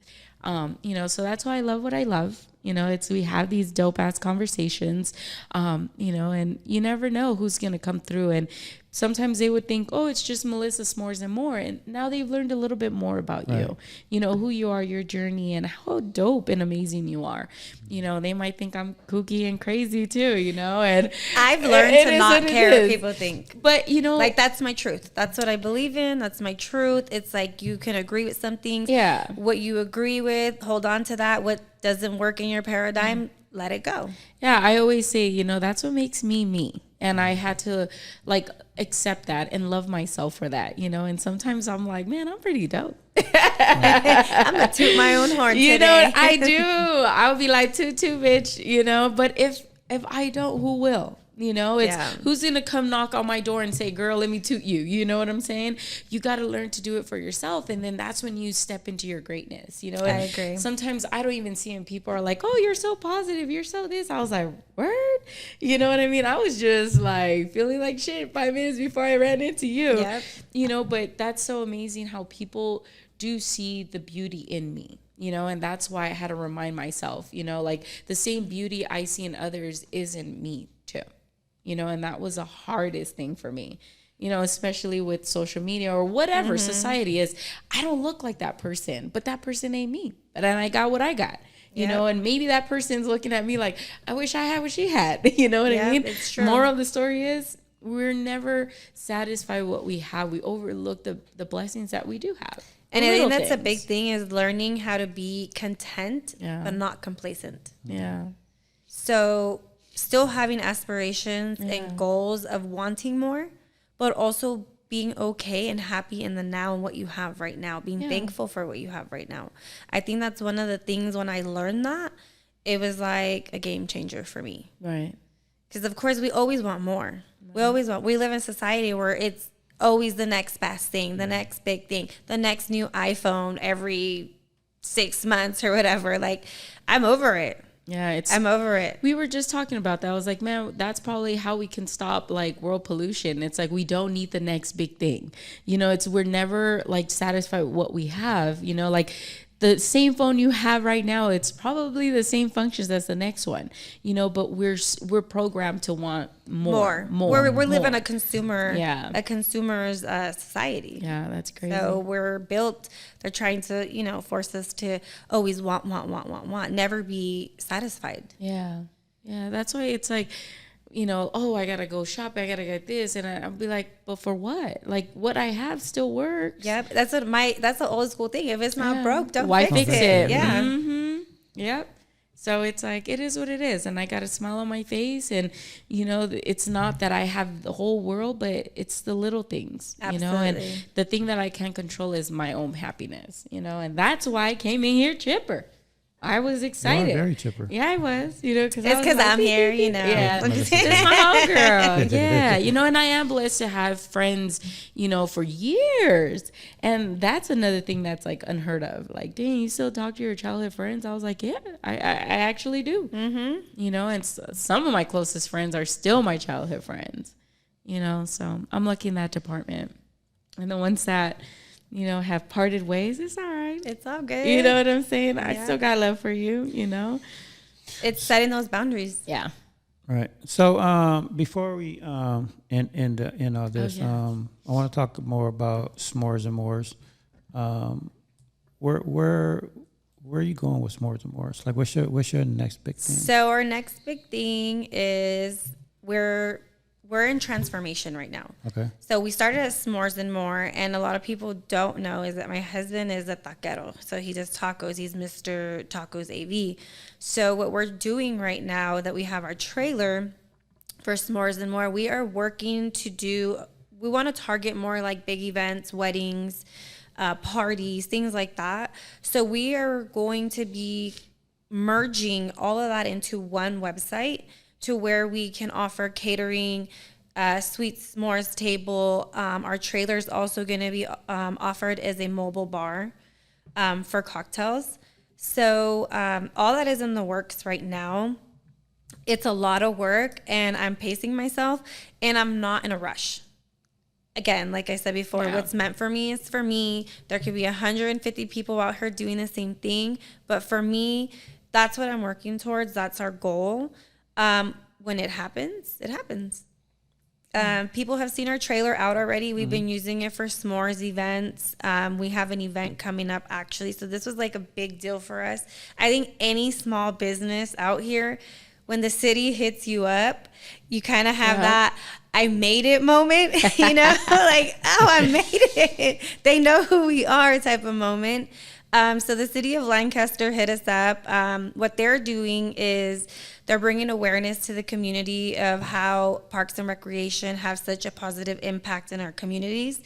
S3: You know, so that's why I love what I love. You know, we have these dope ass conversations, you know, and you never know who's going to come through. And sometimes they would think, oh, it's just Melissa S'mores and more. And now they've learned a little bit more about you, you know, who you are, your journey, and how dope and amazing you are. You know, they might think I'm kooky and crazy too, you know, and
S4: I've learned to not care what people think.
S3: But, you know,
S4: like that's my truth. That's what I believe in. That's my truth. It's like you can agree with some things.
S3: Yeah.
S4: What you agree with, hold on to that. What doesn't work in your paradigm, let it go.
S3: Yeah, I always say, you know, that's what makes me me. And I had to like accept that and love myself for that, you know. And sometimes I'm like, man, I'm pretty dope.
S4: I'm gonna toot my own horn
S3: you
S4: today.
S3: know what I do? I'll be like, toot, bitch, you know. But if I don't, who will? You know, it's who's going to come knock on my door and say, girl, let me toot you. You know what I'm saying? You got to learn to do it for yourself. And then that's when you step into your greatness, you know? And
S4: I agree.
S3: Sometimes I don't even see when people are like, oh, you're so positive. You're so this. I was like, word? You know what I mean? I was just like feeling like shit 5 minutes before I ran into you.
S4: Yep.
S3: You know, but that's so amazing how people do see the beauty in me. You know, and that's why I had to remind myself, you know, like the same beauty I see in others is in me too. You know, and that was the hardest thing for me, you know, especially with social media or whatever society is. I don't look like that person, but that person ain't me. And I got what I got, you know, and maybe that person's looking at me like, I wish I had what she had. You know what I mean?
S4: It's true.
S3: Moral of the story is we're never satisfied with what we have. We overlook the blessings that we do have.
S4: And I think that's a big thing is learning how to be content, but not complacent.
S3: Yeah.
S4: So still having aspirations and goals of wanting more, but also being okay and happy in the now and what you have right now, being thankful for what you have right now. I think that's one of the things when I learned that, it was like a game changer for me.
S3: Right.
S4: Because of course we always want more. We live in a society where it's always the next best thing, the next big thing, the next new iPhone every 6 months or whatever. Like, I'm over it.
S3: Yeah,
S4: I'm over it.
S3: We were just talking about that. I was like, man, that's probably how we can stop like world pollution. It's like we don't need the next big thing. You know, we're never like satisfied with what we have. You know, like the same phone you have right now, it's probably the same functions as the next one. You know, but we're programmed to want more.
S4: We're living a consumer's society.
S3: Yeah, that's crazy.
S4: So we're built. They're trying to, you know, force us to always want, never be satisfied.
S3: Yeah. Yeah. That's why it's like, oh, I gotta go shop, I gotta get this, and I'll be like, but for what? Like, what I have still works.
S4: Yep, that's the old school thing. If it's not broke, don't
S3: Why
S4: fix
S3: fix
S4: it.
S3: it?
S4: Yeah.
S3: Mm-hmm. Yep. So it's like, it is what it is, and I got a smile on my face, and it's not that I have the whole world, but it's the little things. And the thing that I can't control is my own happiness. And that's why I came in here chipper. I was excited.
S1: You are very chipper.
S3: Yeah, I was, because
S4: it's because I'm here,
S3: Yeah, it's my homegirl. Yeah, and I am blessed to have friends, for years, and that's another thing that's like unheard of. Like, dang, you still talk to your childhood friends? I was like, yeah, I actually do. Mm-hmm. And some of my closest friends are still my childhood friends. So I'm lucky in that department, and the ones that have parted ways, it's all right.
S4: It's all good.
S3: You know what I'm saying? Yeah. I still got love for you,
S4: It's setting those boundaries.
S3: Yeah.
S1: Right. So before we end this, I want to talk more about s'mores and mores. Where are you going with s'mores and mores? Like, what's your next big thing?
S4: So our next big thing is we're in transformation right now.
S1: Okay.
S4: So we started at S'mores and More, and a lot of people don't know is that my husband is a taquero. So he does tacos. He's Mr. Tacos AV. So what we're doing right now that we have our trailer for S'mores and More, we are working we want to target more like big events, weddings, parties, things like that. So we are going to be merging all of that into one website, to where we can offer catering, sweet s'mores table. Our trailer is also going to be offered as a mobile bar for cocktails. So all that is in the works right now. It's a lot of work, and I'm pacing myself, and I'm not in a rush. Again, like I said before, what's meant for me is for me. There could be 150 people out here doing the same thing, but for me, that's what I'm working towards. That's our goal. When it happens, it happens. People have seen our trailer out already. We've been using it for s'mores events. We have an event coming up, actually. So this was like a big deal for us. I think any small business out here, when the city hits you up, you kind of have that I made it moment, like, oh, I made it. They know who we are type of moment. So the city of Lancaster hit us up. What they're doing is they're bringing awareness to the community of how Parks and Recreation have such a positive impact in our communities.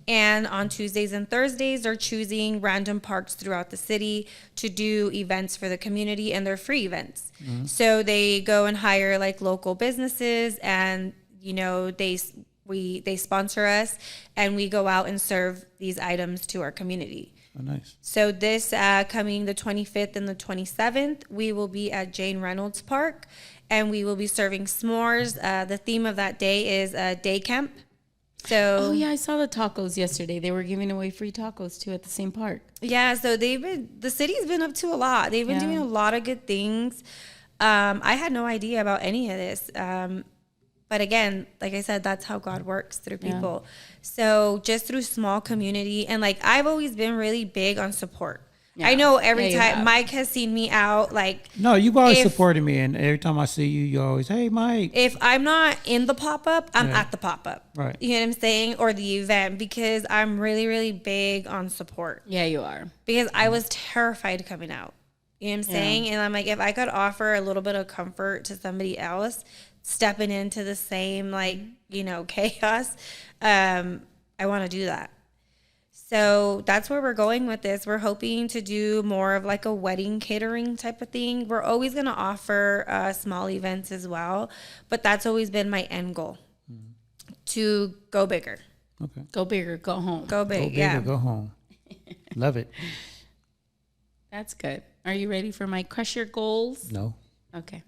S4: And on Tuesdays and Thursdays, they're choosing random parks throughout the city to do events for the community, and they're free events. Mm-hmm. So they go and hire like local businesses, and they sponsor us, and we go out and serve these items to our community.
S1: Oh, nice. So
S4: this coming the 25th and the 27th, we will be at Jane Reynolds Park, and we will be serving s'mores. The theme of that day is day camp. So
S3: I saw the tacos yesterday. They were giving away free tacos too at the same park.
S4: Yeah, so the city's been up to a lot. They've been doing a lot of good things. I had no idea about any of this. But again, like I said, that's how God works, through people. Yeah. So just through small community, and like I've always been really big on support. Yeah. I know every time Mike has seen me out, like...
S1: No, you've always supported me, and every time I see you, you always, hey, Mike.
S4: If I'm not in the pop-up, I'm at the pop-up.
S1: Right.
S4: You know what I'm saying? Or the event, because I'm really, really big on support.
S3: Yeah, you are.
S4: Because I was terrified coming out. You know what I'm saying? And I'm like, if I could offer a little bit of comfort to somebody else stepping into the same, chaos, I want to do that. So that's where we're going with this. We're hoping to do more of like a wedding catering type of thing. We're always going to offer small events as well, but that's always been my end goal, to go bigger.
S1: Okay.
S3: Go bigger, go home.
S4: Go big,
S1: go bigger, go home. Love it.
S3: That's good. Are you ready for my crush your goals?
S1: No.
S3: Okay.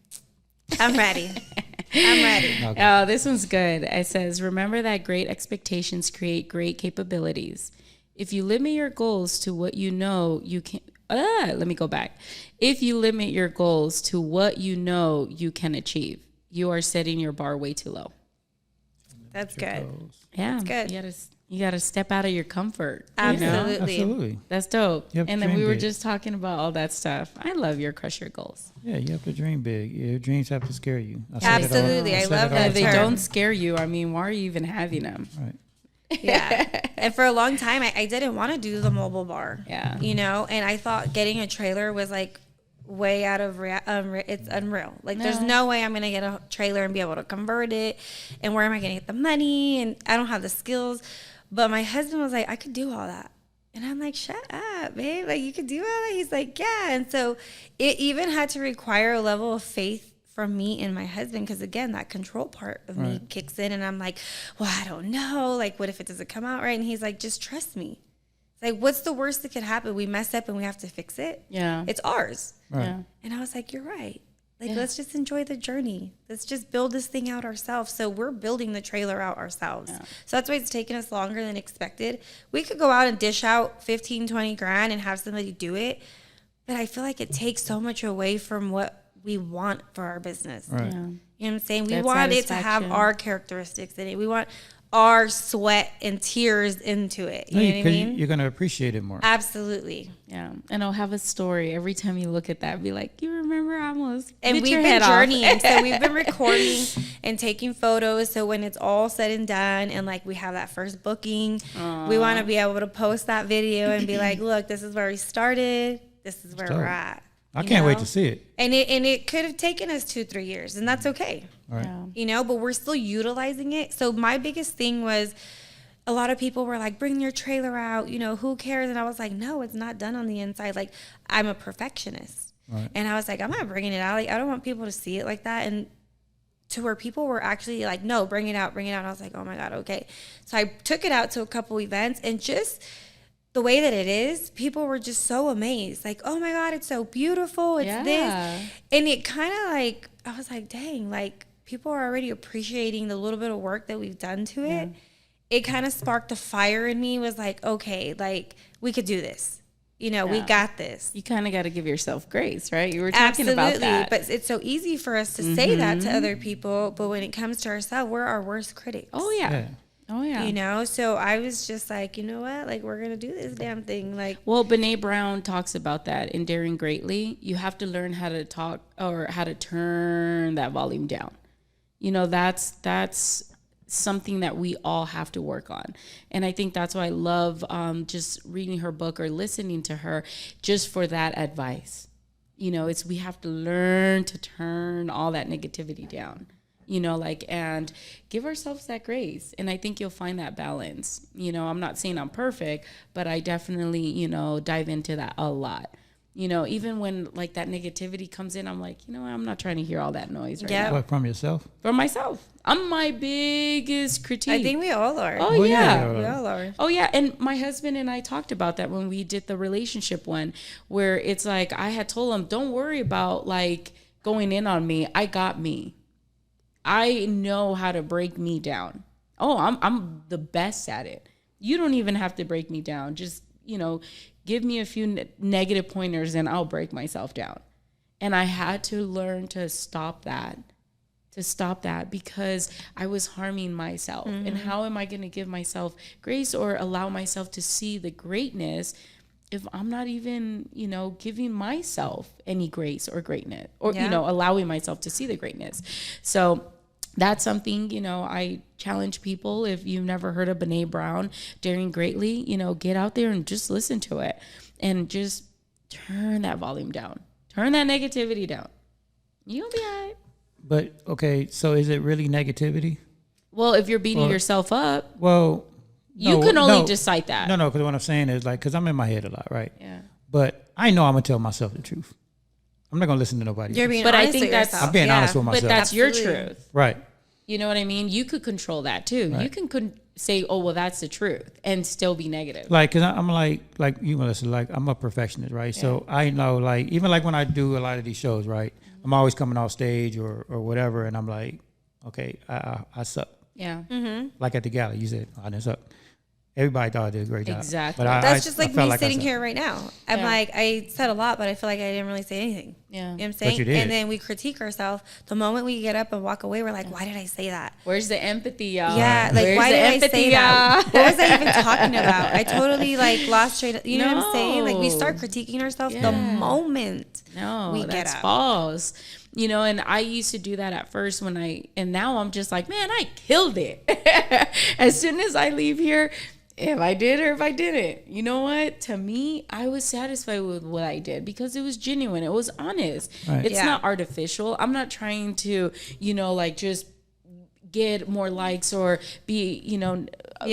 S4: I'm ready. I'm ready.
S3: Okay. Oh, this one's good. It says, remember that great expectations create great capabilities. If you limit your goals to what you know you can, let me go back. If you limit your goals to what you know you can achieve, you are setting your bar way too low.
S4: That's good.
S3: Yeah.
S4: That's good.
S3: You gotta step out of your comfort.
S4: Absolutely.
S3: You know?
S1: Absolutely.
S3: That's dope.
S1: You have to
S3: And then we
S1: dream
S3: were
S1: big.
S3: just talking about all that stuff. I love your crush your goals.
S1: Yeah, you have to dream big. Your dreams have to scare you. I say that all-
S4: Absolutely. I
S1: say
S4: love
S1: that all
S4: that
S3: If
S1: the
S3: they
S1: time.
S3: don't scare you, I mean, why are you even having them?
S1: Right.
S4: Yeah. And for a long time, I didn't want to do the mobile bar.
S3: Yeah.
S4: You know, and I thought getting a trailer was like way out of it's unreal. Like there's no way I'm going to get a trailer and be able to convert it. And where am I going to get the money? And I don't have the skills. But my husband was like, I could do all that. And I'm like, shut up, babe. Like, you could do all that? He's like, yeah. And so it even had to require a level of faith from me and my husband. Because, again, that control part of me kicks in. And I'm like, well, I don't know. Like, what if it doesn't come out right? And he's like, just trust me. It's like, what's the worst that could happen? We mess up and we have to fix it.
S3: Yeah.
S4: It's ours.
S1: Right.
S3: Yeah.
S4: And I was like, you're right. Like, let's just enjoy the journey. Let's just build this thing out ourselves. So we're building the trailer out ourselves. Yeah. So that's why it's taken us longer than expected. We could go out and dish out 15, 20 grand and have somebody do it. But I feel like it takes so much away from what we want for our business.
S1: Right.
S3: Yeah.
S4: You know what I'm saying? We
S3: That
S4: want it to have
S3: satisfaction.
S4: our characteristics in it. We want our sweat and tears into it. You know what I
S1: 'Cause
S4: mean?
S1: you're going to appreciate it more.
S4: Absolutely.
S3: Yeah. And I'll have a story every time you look at that. Be like, you remember I almost
S4: And
S3: bit
S4: we've
S3: your
S4: been
S3: head off."
S4: journeying. So we've been recording and taking photos. So when it's all said and done and like we have that first booking, we want to be able to post that video and be like, look, this is where we started. This is where
S1: dope.
S4: we're at.
S1: I
S4: You
S1: can't wait
S4: know?
S1: to see it.
S4: And it could have taken us 2-3 years, and that's okay.
S1: Right.
S3: Yeah.
S4: You know, but we're still utilizing it. So my biggest thing was a lot of people were like, bring your trailer out, you know, who cares? And I was like, no, it's not done on the inside. Like, I'm a perfectionist.
S1: Right.
S4: And I was like, I'm not bringing it out. Like, I don't want people to see it like that. And to where people were actually like, no, bring it out, bring it out. And I was like, oh my God, okay. So I took it out to a couple events, and just the way that it is, people were just so amazed. Like, oh my God, it's so beautiful. It's
S3: Yeah.
S4: this. And it kind of like, I was like, dang, like people are already appreciating the little bit of work that we've done to it. It kind of sparked a fire in me, was like, okay, like we could do this. You know, we got this.
S3: You kind of got to give yourself grace, right? You were talking about
S4: Absolutely.
S3: that.
S4: But it's so easy for us to say that to other people. But when it comes to ourselves, we're our worst critics.
S3: Oh, yeah.
S1: Yeah.
S3: Oh, yeah.
S4: You know, so I was just like, you know what? Like, we're going to do this damn thing. Like,
S3: Well, Brene Brown talks about that in Daring Greatly. You have to learn how to talk or how to turn that volume down. You know, that's something that we all have to work on. And I think that's why I love just reading her book or listening to her just for that advice. You know, we have to learn to turn all that negativity down. You know, like, and give ourselves that grace. And I think you'll find that balance. You know, I'm not saying I'm perfect, but I definitely, you know, dive into that a lot. You know, even when like that negativity comes in, I'm like, you know what? I'm not trying to hear all that noise right now.
S1: What, from yourself?
S3: For myself. I'm my biggest critique.
S4: I think we all are.
S3: Oh, yeah.
S4: We all are.
S3: Oh, yeah. And my husband and I talked about that when we did the relationship one, where it's like, I had told him, don't worry about like going in on me. I got me. I know how to break me down. Oh, I'm the best at it. You don't even have to break me down. Just, you know, give me a few negative pointers and I'll break myself down. And I had to learn to stop that. Because I was harming myself. Mm-hmm. And how am I going to give myself grace or allow myself to see the greatness if I'm not even, you know, giving myself any grace or greatness or, you know, allowing myself to see the greatness. So that's something, you know, I challenge people. If you've never heard of Brene Brown, Daring Greatly, you know, get out there and just listen to it and just turn that volume down. Turn that negativity down. You'll be all right.
S1: But, okay, so is it really negativity?
S3: Well, if you're beating yourself up,
S1: Well,
S3: you can only decide that.
S1: No, because what I'm saying is like, because I'm in my head a lot, right?
S3: Yeah.
S1: But I know I'm going to tell myself the truth. I'm not going to listen to nobody
S4: You're
S1: else.
S4: being
S3: But I
S4: honest
S3: think
S4: with
S3: that's-
S4: yourself.
S1: I'm being honest with
S3: But
S1: myself.
S3: that's your
S4: Absolutely.
S3: truth.
S1: Right.
S3: You know what I mean? You could control that too.
S1: Right.
S3: You can say, oh, well, that's the truth and still be negative.
S1: Like, cause I'm like you, Melissa, like I'm a perfectionist, right? Yeah. So I know, like, even like when I do a lot of these shows, right? I'm always coming off stage or whatever, and I'm like, okay, I suck.
S3: Yeah.
S4: Mm-hmm.
S1: Like at the gala, you said, I didn't suck. everybody thought I did a great job.
S3: Exactly.
S1: But
S4: That's just like me sitting
S1: I
S4: here right now. I'm like, I said a lot, but I feel like I didn't really say anything.
S3: Yeah.
S4: You know what I'm saying?
S1: But you did.
S4: And then we critique ourselves. The moment we get up and walk away, we're like, why did I say that?
S3: Where's the empathy, y'all?
S4: Yeah, like,
S3: Where's
S4: why
S3: the
S4: did I
S3: empathy,
S4: say that? What was I even talking about? I totally like lost train. You know what I'm saying? Like we start critiquing ourselves the moment we get
S3: that's
S4: up.
S3: false. You know, and I used to do that at first and now I'm just like, man, I killed it. As soon as I leave here, if I did or if I didn't, you know what? To me, I was satisfied with what I did because it was genuine. It was honest.
S1: Right.
S3: It's not artificial. I'm not trying to, you know, like just get more likes or be, you know,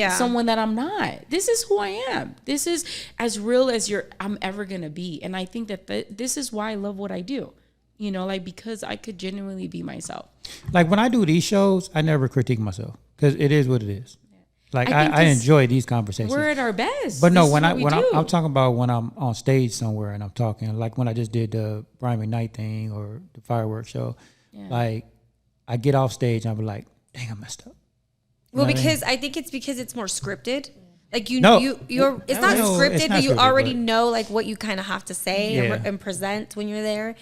S3: someone that I'm not. This is who I am. This is as real as I'm ever going to be. And I think that this is why I love what I do. You know, like because I could genuinely be myself.
S1: Like when I do these shows, I never critique myself because it is what it is. Like I enjoy these conversations.
S3: We're at our best.
S1: But no, when I'm talking about when I'm on stage somewhere and I'm talking, like when I just did the Brian McKnight thing or the fireworks show, like I get off stage and I'm like, dang, I messed up.
S4: Well, because I think it's because it's more scripted. Like it's
S1: No,
S4: not scripted,
S1: it's
S4: but
S1: not
S4: you
S1: scripted,
S4: already
S1: but-
S4: know like what you kind of have to say
S1: Yeah.
S4: and present when you're there.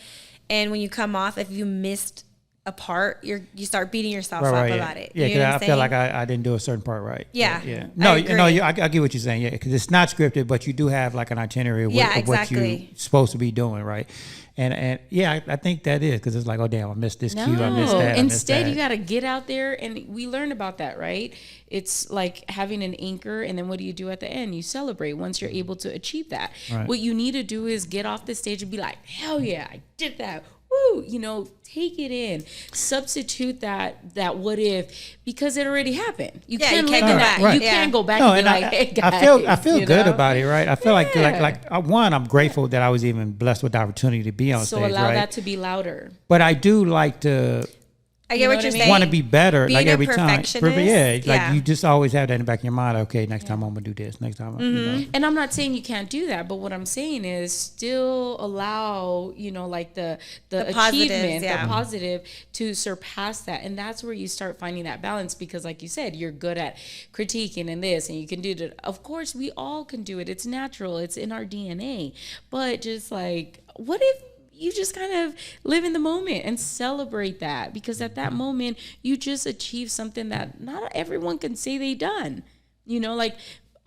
S4: And when you come off, if you missed a part, you start beating yourself up about it.
S1: Yeah,
S4: you know
S1: because
S4: what
S1: I
S4: I'm
S1: feel like
S4: saying?
S1: I didn't do a certain part right.
S4: Yeah.
S1: Yeah.
S4: I
S1: No,
S4: agree.
S1: I get what you're saying. Yeah, because it's not scripted, but you do have like an itinerary of what you're
S4: exactly.
S1: supposed to be doing, right? And yeah, I think that is because it's like, oh damn, I missed this cue, I missed that.
S3: Instead, you got to get out there, and we learned about that, right? It's like having an anchor, and then what do you do at the end? You celebrate once you're able to achieve that.
S1: Right.
S3: What you need to do is get off the stage and be like, hell yeah, I did that. Woo, you know, take it in, substitute that what if, because it already happened. You can't
S4: go
S3: back.
S1: Right.
S3: You can't go back
S1: No,
S3: and be
S1: and
S3: like, hey guys.
S1: I feel
S3: you
S1: good
S3: know?
S1: about it, right? I feel like one, I'm grateful that I was even blessed with the opportunity to be on
S3: So
S1: stage,
S3: allow
S1: right?
S3: that to be louder.
S1: But I do like to
S4: I get what you're saying.
S1: want to be better,
S4: Being
S1: like
S4: a
S1: every time.
S4: perfectionist,
S1: Like you just always have that in the back of your mind. Okay, next time I'm gonna do this. Next time, you know.
S3: And I'm not saying you can't do that, but what I'm saying is still allow, you know, like the
S4: positives,
S3: achievement,
S4: yeah.
S3: the positive to surpass that. And that's where you start finding that balance because like you said, you're good at critiquing and this and you can do it. Of course, we all can do it. It's natural. It's in our DNA. But just like, what if you just kind of live in the moment and celebrate that because at that moment you just achieve something that not everyone can say they done. You know, like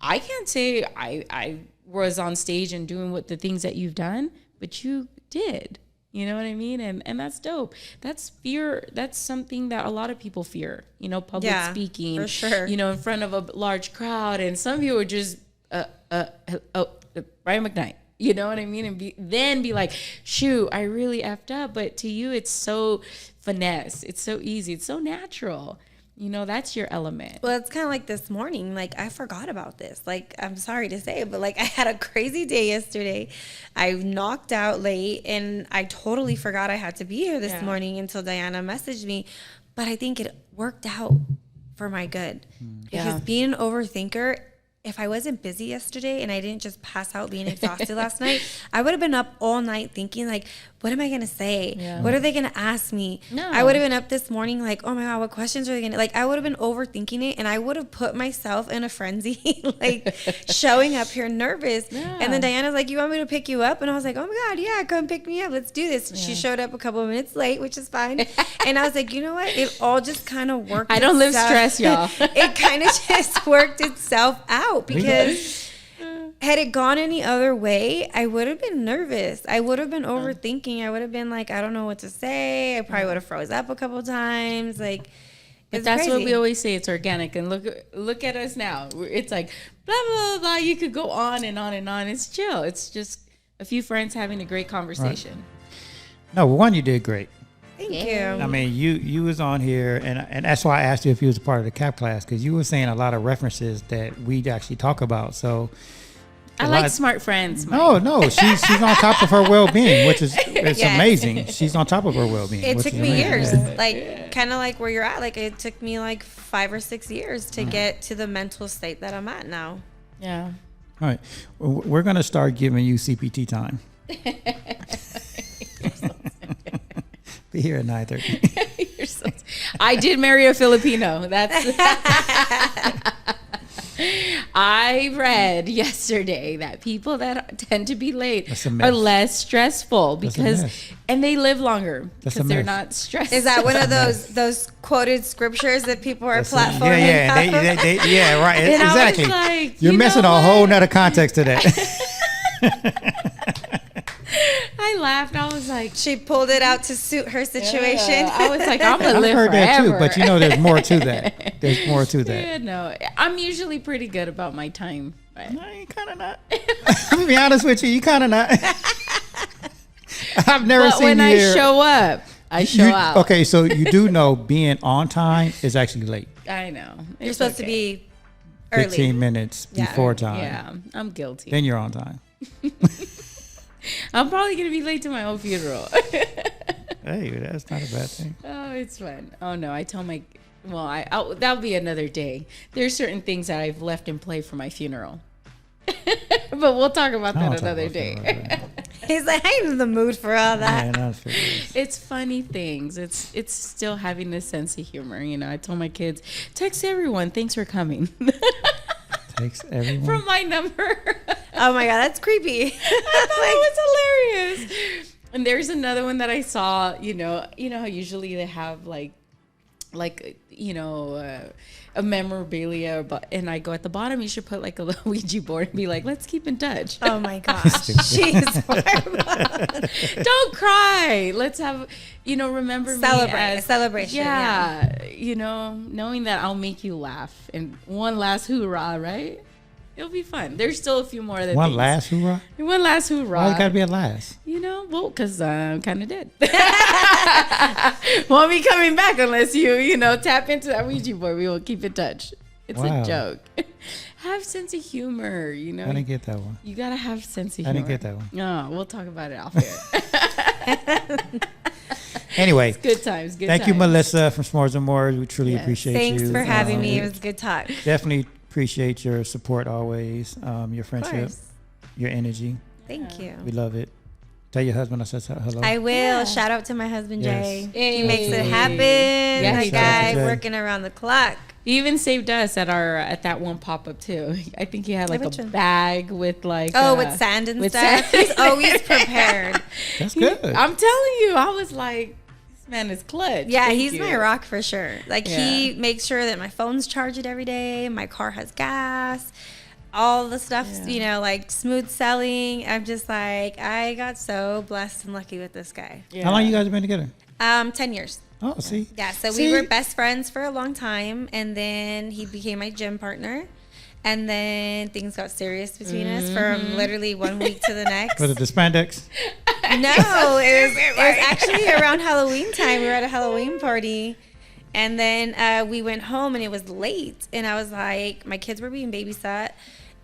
S3: I can't say I was on stage and doing the things that you've done, but you did. You know what I mean? And that's dope. That's fear. That's something that a lot of people fear, you know, public speaking,
S4: for sure.
S3: you know, in front of a large crowd. And some people are just, Brian McKnight. You know what I mean? And be like, shoot, I really effed up. But to you, it's so finesse. It's so easy. It's so natural. You know, that's your element.
S4: Well, it's kind of like this morning. Like, I forgot about this. Like, I'm sorry to say it, but like, I had a crazy day yesterday. I knocked out late and I totally forgot I had to be here this morning until Diana messaged me. But I think it worked out for my good. Because being an overthinker, if I wasn't busy yesterday and I didn't just pass out being exhausted last night, I would have been up all night thinking like, what am I going to say?
S3: Yeah.
S4: What are they going to ask me?
S3: No.
S4: I would have been up this morning like, oh my God, what questions are they going to, like, I would have been overthinking it and I would have put myself in a frenzy, like showing up here nervous.
S3: Yeah.
S4: And then Diana's like, you want me to pick you up? And I was like, oh my God, yeah, come pick me up. Let's do this.
S3: Yeah.
S4: She showed up a couple of minutes late, which is fine. And I was like, you know what? It all just kind of worked.
S3: I don't live stress, y'all.
S4: It kind of just worked itself out because had it gone any other way, I would have been nervous. I would have been overthinking. I would have been like, I don't know what to say. I probably would have froze up a couple of times. Like,
S3: But that's
S4: crazy.
S3: what we always say. It's organic. And look at us now. It's like blah, blah, blah, blah. You could go on and on and on. It's chill. It's just a few friends having a great conversation.
S1: No, one, you did great.
S4: Thank
S3: Yeah.
S4: you.
S1: I mean, you was on here, and that's why I asked you if you was a part of the CAP class because you were saying a lot of references that we actually talk about. So
S3: I like smart friends. Mike.
S1: no, she's on top of her well-being, which is
S4: Yes.
S1: amazing. She's on top of her well-being.
S4: It
S1: which
S4: took
S1: is
S4: me
S1: amazing.
S4: years,
S1: Yeah.
S4: like kind of like where you're at. Like it took me like 5 or 6 years to get to the mental state that I'm at now.
S3: Yeah.
S1: All right, we're gonna start giving you CPT time. Be here at 9:30.
S3: You're so, I did marry a Filipino. That's I read yesterday that people that tend to be late
S1: That's a mess.
S3: are less stressful
S1: That's a
S3: because,
S1: mess.
S3: and they live longer
S1: That's
S3: because
S1: a
S3: they're
S1: mess.
S3: not stressed.
S4: Is that one of those quoted scriptures that people are platforming?
S1: Yeah, right.
S3: And I was
S1: Exactly.
S3: like,
S1: You're
S3: you
S1: missing
S3: know
S1: a whole
S3: what?
S1: nother context to that.
S3: I laughed. I was like,
S4: She pulled it out to suit her situation.
S3: yeah. I was like, I'm gonna
S1: I've
S3: live
S1: heard that
S3: forever.
S1: too, but you know, there's more to that. There's more to that.
S3: Yeah, no, I'm usually pretty good about my time. But
S1: No, you kind of not. I'm gonna be honest with you. You kind of not. I've never
S3: but
S1: seen
S3: when
S1: you
S3: I
S1: here.
S3: show up, I show out.
S1: Okay, so you do know being on time is actually late.
S3: I know.
S4: You're
S3: It's
S4: supposed to
S3: okay.
S4: be early.
S1: 15 minutes
S4: Yeah.
S1: before time.
S3: Yeah, I'm guilty.
S1: Then you're on time.
S3: I'm probably gonna be late to my own funeral.
S1: Hey, that's not a bad thing.
S3: Oh, it's fun. Oh no, I tell my that'll be another day. There's certain things that I've left in play for my funeral. But we'll talk about
S1: I
S3: that
S1: don't talk
S3: another
S1: about
S3: day.
S1: that.
S4: He's like, I ain't in the mood for all that.
S1: Yeah, that's fair.
S3: It's funny things. It's still having this sense of humor. You know, I told my kids, text everyone, thanks for coming.
S1: Takes everyone.
S3: From my number.
S4: Oh my God, that's creepy.
S3: I thought it was hilarious. And there's another one that I saw, you know how usually they have like a memorabilia, and I go at the bottom, you should put like a little Ouija board and be like, let's keep in touch.
S4: Oh my gosh. She's horrible.
S3: Don't cry. Let's have, remember
S4: Celebrate.
S3: me
S4: A
S3: as
S4: celebration.
S3: Yeah, knowing that I'll make you laugh and one last hoorah, right? It'll be fun. There's still a few more of the
S1: One
S3: things.
S1: last hoorah?
S3: One last hoorah.
S1: Why you gotta be a last?
S3: Because I'm kind of dead. Won't be coming back unless you tap into that Ouija board. We will keep in touch. It's
S1: Wow.
S3: a joke. Have sense of humor,
S1: I didn't get that one.
S3: You gotta have sense of
S1: I
S3: humor.
S1: didn't get that one.
S3: No, we'll talk about it off air.
S1: Anyway,
S3: Good times. Good
S1: thank
S3: times.
S1: you, Melissa from S'mores and More. We truly
S3: Yes.
S1: appreciate
S4: Thanks
S1: you.
S4: for having me. It was a good talk.
S1: Definitely appreciate your support always, your
S4: Of
S1: friendship,
S4: course.
S1: your energy.
S4: Thank you.
S1: We love it. Tell your husband I said hello.
S4: I will.
S3: Yeah.
S4: Shout out to my husband,
S1: Yes.
S4: Jay.
S3: Hey.
S4: He makes it happen.
S3: Yeah,
S4: that
S3: he
S1: Shout out to
S4: guy
S1: Jay.
S4: working around the clock.
S3: He even saved us at that one pop up too. I think he had like
S4: Which
S3: a
S4: one?
S3: bag with like
S4: With sand and
S3: with
S4: stuff.
S3: sand.
S4: He's always prepared.
S1: That's good.
S3: I'm telling you, I was like, this man is clutch.
S4: Yeah,
S3: Thank
S4: he's
S3: you.
S4: my rock for sure. Like he
S3: Yeah.
S4: makes sure that my phone's charged every day, my car has gas, all the stuff,
S3: Yeah.
S4: like smooth selling. I'm just like, I got so blessed and lucky with this guy.
S3: Yeah.
S1: How long you guys been together?
S4: 10 years.
S1: Oh, see.
S4: Yeah, so
S1: See?
S4: we were best friends for a long time, and then he became my gym partner. And then things got serious between us from literally 1 week to the next.
S1: Was it the spandex?
S4: No, it was actually around Halloween time. We were at a Halloween party, and then we went home, and it was late. And I was like, my kids were being babysat,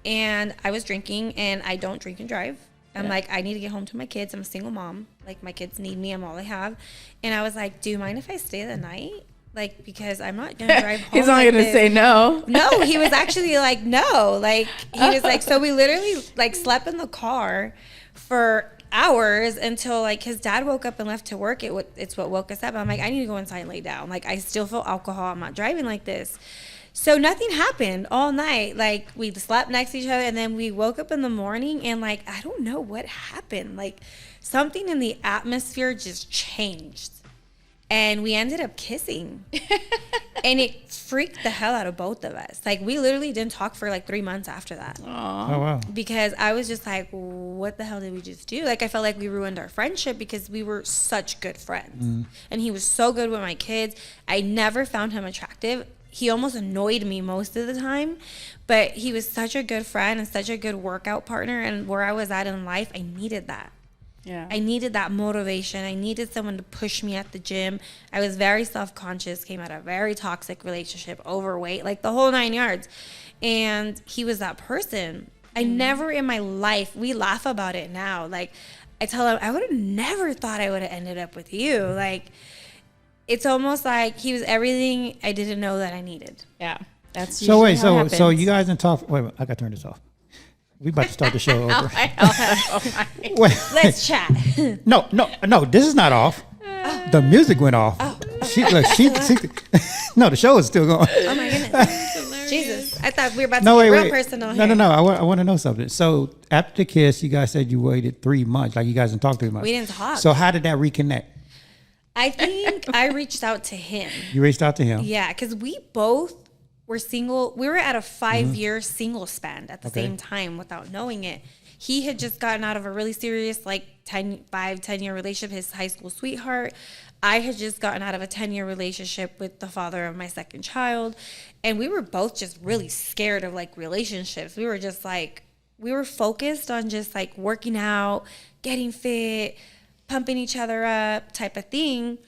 S4: and I was drinking, and I don't drink and drive. I'm like, I need to get home to my kids. I'm a single mom. Like, my kids need me. I'm all I have. And I was like, do you mind if I stay the night? Like, because I'm not going to drive home.
S3: He's not
S4: like
S3: gonna
S4: this.
S3: say no.
S4: No, he was actually like, no. Like, he was like, so we literally like slept in the car for hours until like his dad woke up and left to work. It's what woke us up. I'm like, I need to go inside and lay down. Like, I still feel alcohol. I'm not driving like this. So nothing happened all night. Like, we slept next to each other, and then we woke up in the morning, and like, I don't know what happened. Like, something in the atmosphere just changed. And we ended up kissing. And it freaked the hell out of both of us. Like, we literally didn't talk for like 3 months after that.
S1: Oh, wow.
S4: Because I was just like, what the hell did we just do? Like, I felt like we ruined our friendship because we were such good friends. And he was so good with my kids. I never found him attractive. He almost annoyed me most of the time. But he was such a good friend and such a good workout partner. And where I was at in life, I needed that.
S3: Yeah.
S4: I needed that motivation. I needed someone to push me at the gym. I was very self-conscious, came out of a very toxic relationship, overweight, like the whole 9 yards. And he was that person. I never in my life, we laugh about it now. Like, I tell him, I would have never thought I would have ended up with you. Like, it's almost like he was everything I didn't know that I needed.
S3: Yeah. That's
S1: So wait,
S3: usually how it
S1: so
S3: happens.
S1: you guys didn't talk. Wait, I gotta turn this off. We about to start the show over. Wait,
S4: Let's chat.
S1: no, this is not off. The music went off. No, the show is still going.
S4: Oh my goodness. Jesus, I thought we were about to be real personal here.
S1: No. I want to know something. So after the kiss, you guys said you waited 3 months. Like you guys didn't talk 3 months.
S4: We didn't talk.
S1: So how did that reconnect?
S4: I think I reached out to him.
S1: You reached out to him?
S4: Yeah, because we both were single. We were at a 5-year single span at the same time without knowing it. He had just gotten out of a really serious, like 10-year relationship, his high school sweetheart. I had just gotten out of a 10-year relationship with the father of my second child. And we were both just really scared of like relationships. We were just like, we were focused on just like working out, getting fit, pumping each other up type of thing.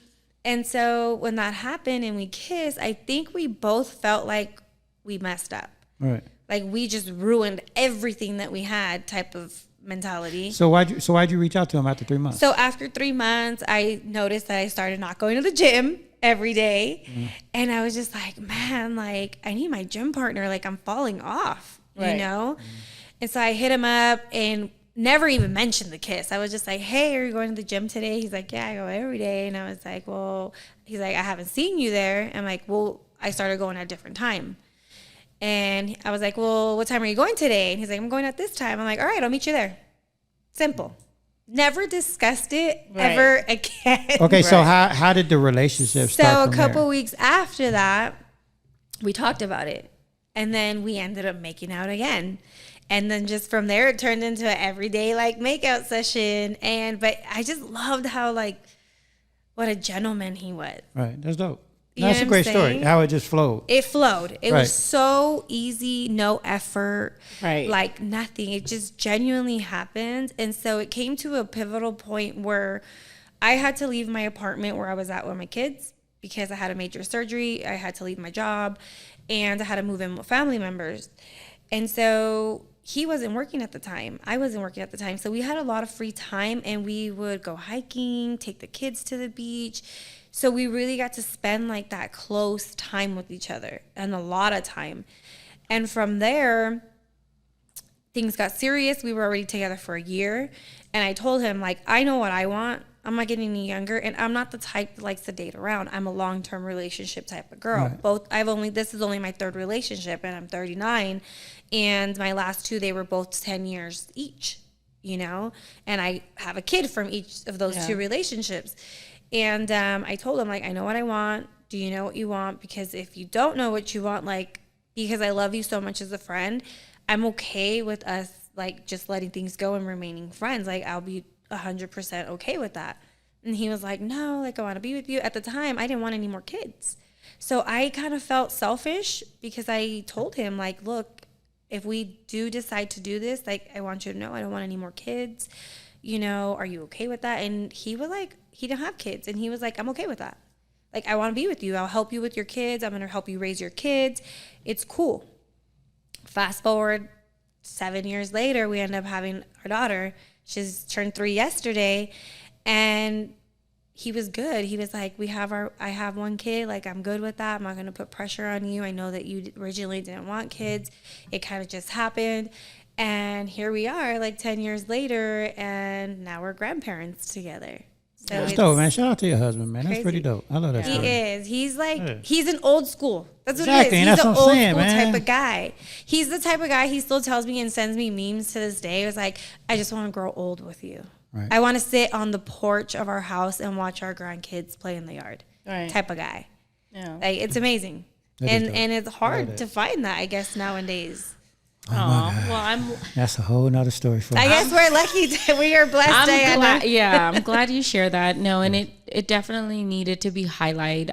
S4: And so when that happened and we kissed, I think we both felt like we messed up.
S1: Right.
S4: Like we just ruined everything that we had type of mentality.
S1: So why'd you reach out to him after 3 months?
S4: So after 3 months, I noticed that I started not going to the gym every day. And I was just like, man, like I need my gym partner. Like I'm falling off, you know? And so I hit him up and never even mentioned the kiss. I was just like, hey, are you going to the gym today? He's like, yeah, I go every day. And I was like, well, he's like, I haven't seen you there. I'm like, well, I started going at a different time. And I was like, well, what time are you going today? And he's like, I'm going at this time. I'm like, all right, I'll meet you there. Simple. Never discussed it ever again.
S1: Okay, so how did the relationship start?
S4: So a couple weeks after that, we talked about it. And then we ended up making out again. And then just from there, it turned into an everyday like makeout session. But I just loved how like, what a gentleman he was.
S1: Right, that's dope.
S4: You
S1: That's
S4: know
S1: a great
S4: what I'm
S1: story.
S4: saying?
S1: How it just flowed.
S4: It flowed. It
S1: Right.
S4: was so easy, no effort,
S3: Right.
S4: like nothing. It just genuinely happened. And so it came to a pivotal point where I had to leave my apartment where I was at with my kids because I had a major surgery. I had to leave my job and I had to move in with family members. And so he wasn't working at the time. I wasn't working at the time. So we had a lot of free time and we would go hiking, take the kids to the beach. So we really got to spend like that close time with each other and a lot of time. And from there, things got serious. We were already together for a year. And I told him, like, I know what I want. I'm not getting any younger. And I'm not the type that likes to date around. I'm a long-term relationship type of girl. Right. This is only my 3rd relationship and I'm 39. And my last 2, they were both 10 years each, you know? And I have a kid from each of those 2 relationships. And I told him, like, I know what I want. Do you know what you want? Because if you don't know what you want, like, because I love you so much as a friend, I'm okay with us, like, just letting things go and remaining friends. Like, I'll be 100% okay with that. And he was like, no, like, I want to be with you. At the time, I didn't want any more kids. So I kind of felt selfish because I told him, like, look, if we do decide to do this, like, I want you to know I don't want any more kids. You know, are you okay with that? And he was like, he didn't have kids. And he was like, I'm okay with that. Like, I want to be with you. I'll help you with your kids. I'm going to help you raise your kids. It's cool. Fast forward 7 years later, we end up having our daughter. She's turned 3 yesterday. And he was good. He was like, I have 1 kid. Like, I'm good with that. I'm not going to put pressure on you. I know that you originally didn't want kids. It kind of just happened. And here we are, like 10 years later, and now we're grandparents together. So
S1: That's dope, man. Shout out to your husband, man. That's
S4: crazy.
S1: pretty dope. I love that story.
S4: He is. He's like, he's an old school. That's what
S1: Exactly,
S4: he
S1: and
S4: is.
S1: that's
S4: He's an
S1: what I'm
S4: old
S1: saying,
S4: school
S1: man.
S4: type of guy. He's the type of guy, he still tells me and sends me memes to this day. It was like, I just want to grow old with you.
S1: Right.
S4: I want to sit on the porch of our house and watch our grandkids play in the yard.
S3: Right.
S4: Type of guy.
S3: Yeah.
S4: Like, it's amazing. And it's hard to find that, I guess, nowadays.
S3: Well,
S1: That's a whole nother story for
S4: I guess we're lucky. We are blessed, Diana.
S3: I'm glad you share that. No, and it definitely needed to be highlighted.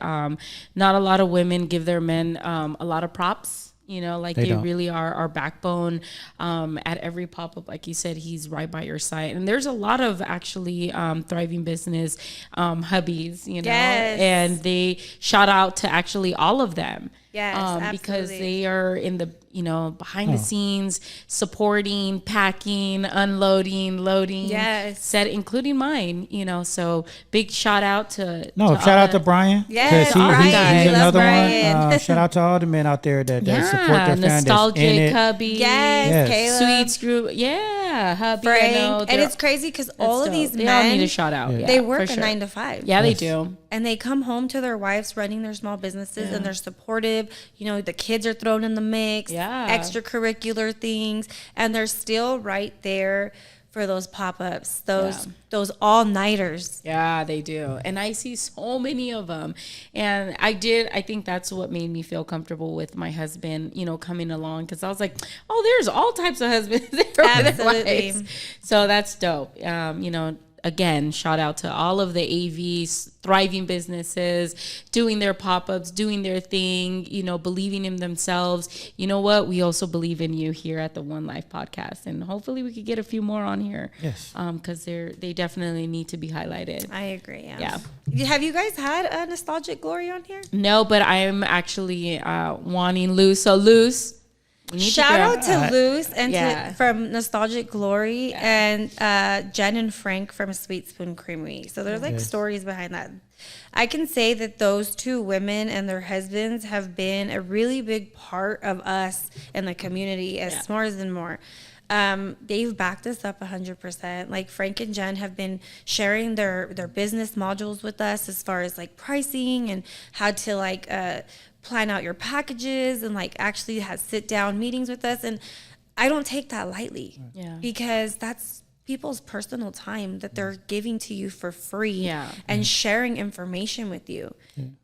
S3: Not a lot of women give their men a lot of props. You know, like they really are our backbone. At every pop-up, like you said, he's right by your side. And there's a lot of actually thriving business hubbies, you know, and they shout out to actually all of them.
S4: Yes,
S3: because they are in the, you know, behind the scenes, supporting, packing, unloading, loading, set, including mine, you know. So big shout out to
S1: shout out to Brian.
S4: Yes,
S1: he's
S4: Brian.
S1: another
S4: Brian.
S1: one. Shout out to all the men out there that support their family.
S3: Nostalgic hubby.
S4: Yes, Caleb.
S3: Sweet Screw. Yeah. Yeah, hubby.
S4: Frank.
S3: I know,
S4: And it's crazy because all of these
S3: they all need
S4: men,
S3: a shout out. Yeah,
S4: they work
S3: for
S4: a
S3: sure.
S4: 9 to 5.
S3: Yeah, they do.
S4: And they come home to their wives running their small businesses and they're supportive. You know, the kids are thrown in the mix, extracurricular things, and they're still right there for those pop-ups, those all-nighters.
S3: Yeah, they do. And I see so many of them. And I think that's what made me feel comfortable with my husband, you know, coming along. Because I was like, oh, there's all types of husbands there.
S4: Absolutely.
S3: So that's dope. You know, again, shout out to all of the AVs, thriving businesses, doing their pop-ups, doing their thing, you know, believing in themselves. You know what? We also believe in you here at the One Life podcast. And hopefully we could get a few more on here.
S1: Yes.
S3: Because they definitely need to be highlighted.
S4: I agree.
S3: Yeah.
S4: Have you guys had a Nostalgic Glory on here?
S3: No, but I'm actually wanting Luz. So Luz,
S4: shout out to Luz and from Nostalgic Glory and Jen and Frank from Sweet Spoon Creamery. So there's like stories behind that. I can say that those two women and their husbands have been a really big part of us in the community as S'mores and More. They've backed us up 100%. Like Frank and Jen have been sharing their business modules with us as far as like pricing and how to like plan out your packages and like actually have sit down meetings with us. And I don't take that lightly because that's people's personal time that they're giving to you for free and sharing information with you.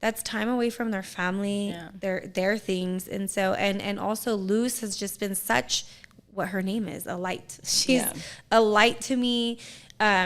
S4: That's time away from their family, their things. And so, and also Luz has just been such, what her name is, a light. She's a light to me.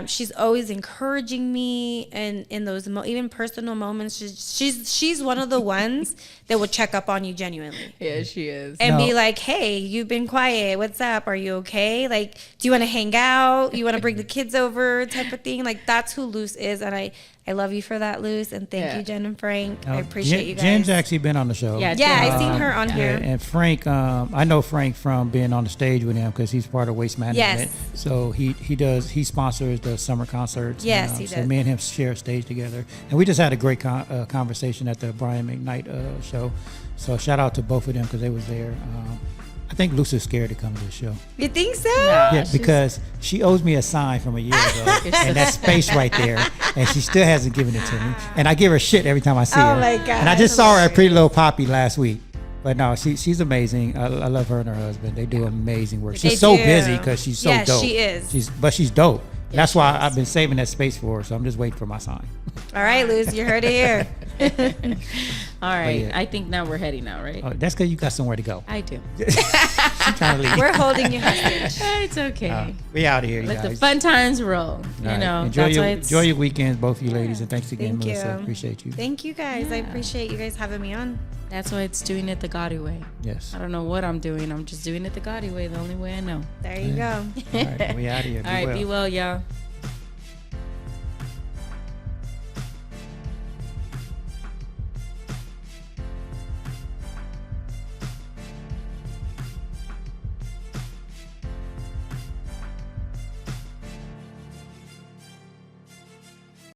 S4: She's always encouraging me, and in those even personal moments, she's one of the ones that would check up on you genuinely.
S3: Yeah, she is.
S4: And be like, hey, you've been quiet. What's up? Are you okay? Like, do you want to hang out? You want to bring the kids over? Type of thing. Like, that's who Luz is, and I love you for that, Luz, and thank you, Jen and Frank. I appreciate you guys.
S1: Jen's actually been on the show.
S4: Yeah, I've seen her on here.
S1: And Frank, I know Frank from being on the stage with him because he's part of Waste Management.
S4: Yes.
S1: So he sponsors the summer concerts.
S4: Yes, he
S1: So
S4: does.
S1: me and him share a stage together. And we just had a great conversation at the Brian McKnight show. So shout out to both of them because they was there. I think Luz is scared to come to the show.
S4: You think so?
S1: Yeah, because she owes me a sign from a year ago, and that space right there, and she still hasn't given it to me. And I give her shit every time I see her.
S4: Oh my God.
S1: And I just saw her at Pretty Little Poppy last week. But no, she's amazing. I love her and her husband. They do amazing work. She's so busy because she's so dope.
S4: She is.
S1: But she's dope. That's why I've been saving that space for her. So I'm just waiting for my sign.
S4: All right, Luz, you heard it here.
S3: All right. I think now we're heading out, right?
S1: Oh, that's because you got somewhere to go.
S3: I do.
S1: She's trying to leave.
S4: We're holding you hostage.
S3: It's okay.
S1: We out of here,
S3: Let
S1: guys.
S3: the fun times roll.
S1: All
S3: You
S1: right.
S3: know,
S1: enjoy your weekends, both of you ladies, and thanks again,
S4: Thank
S1: Melissa.
S4: you.
S1: Appreciate you.
S4: Thank you guys. I appreciate you guys having me on.
S3: That's why it's doing it the Gotti way.
S1: Yes.
S3: I don't know what I'm doing. I'm just doing it the Gotti way, the only way I know.
S4: There you go.
S1: All right, we out of here.
S3: All right, be well, y'all.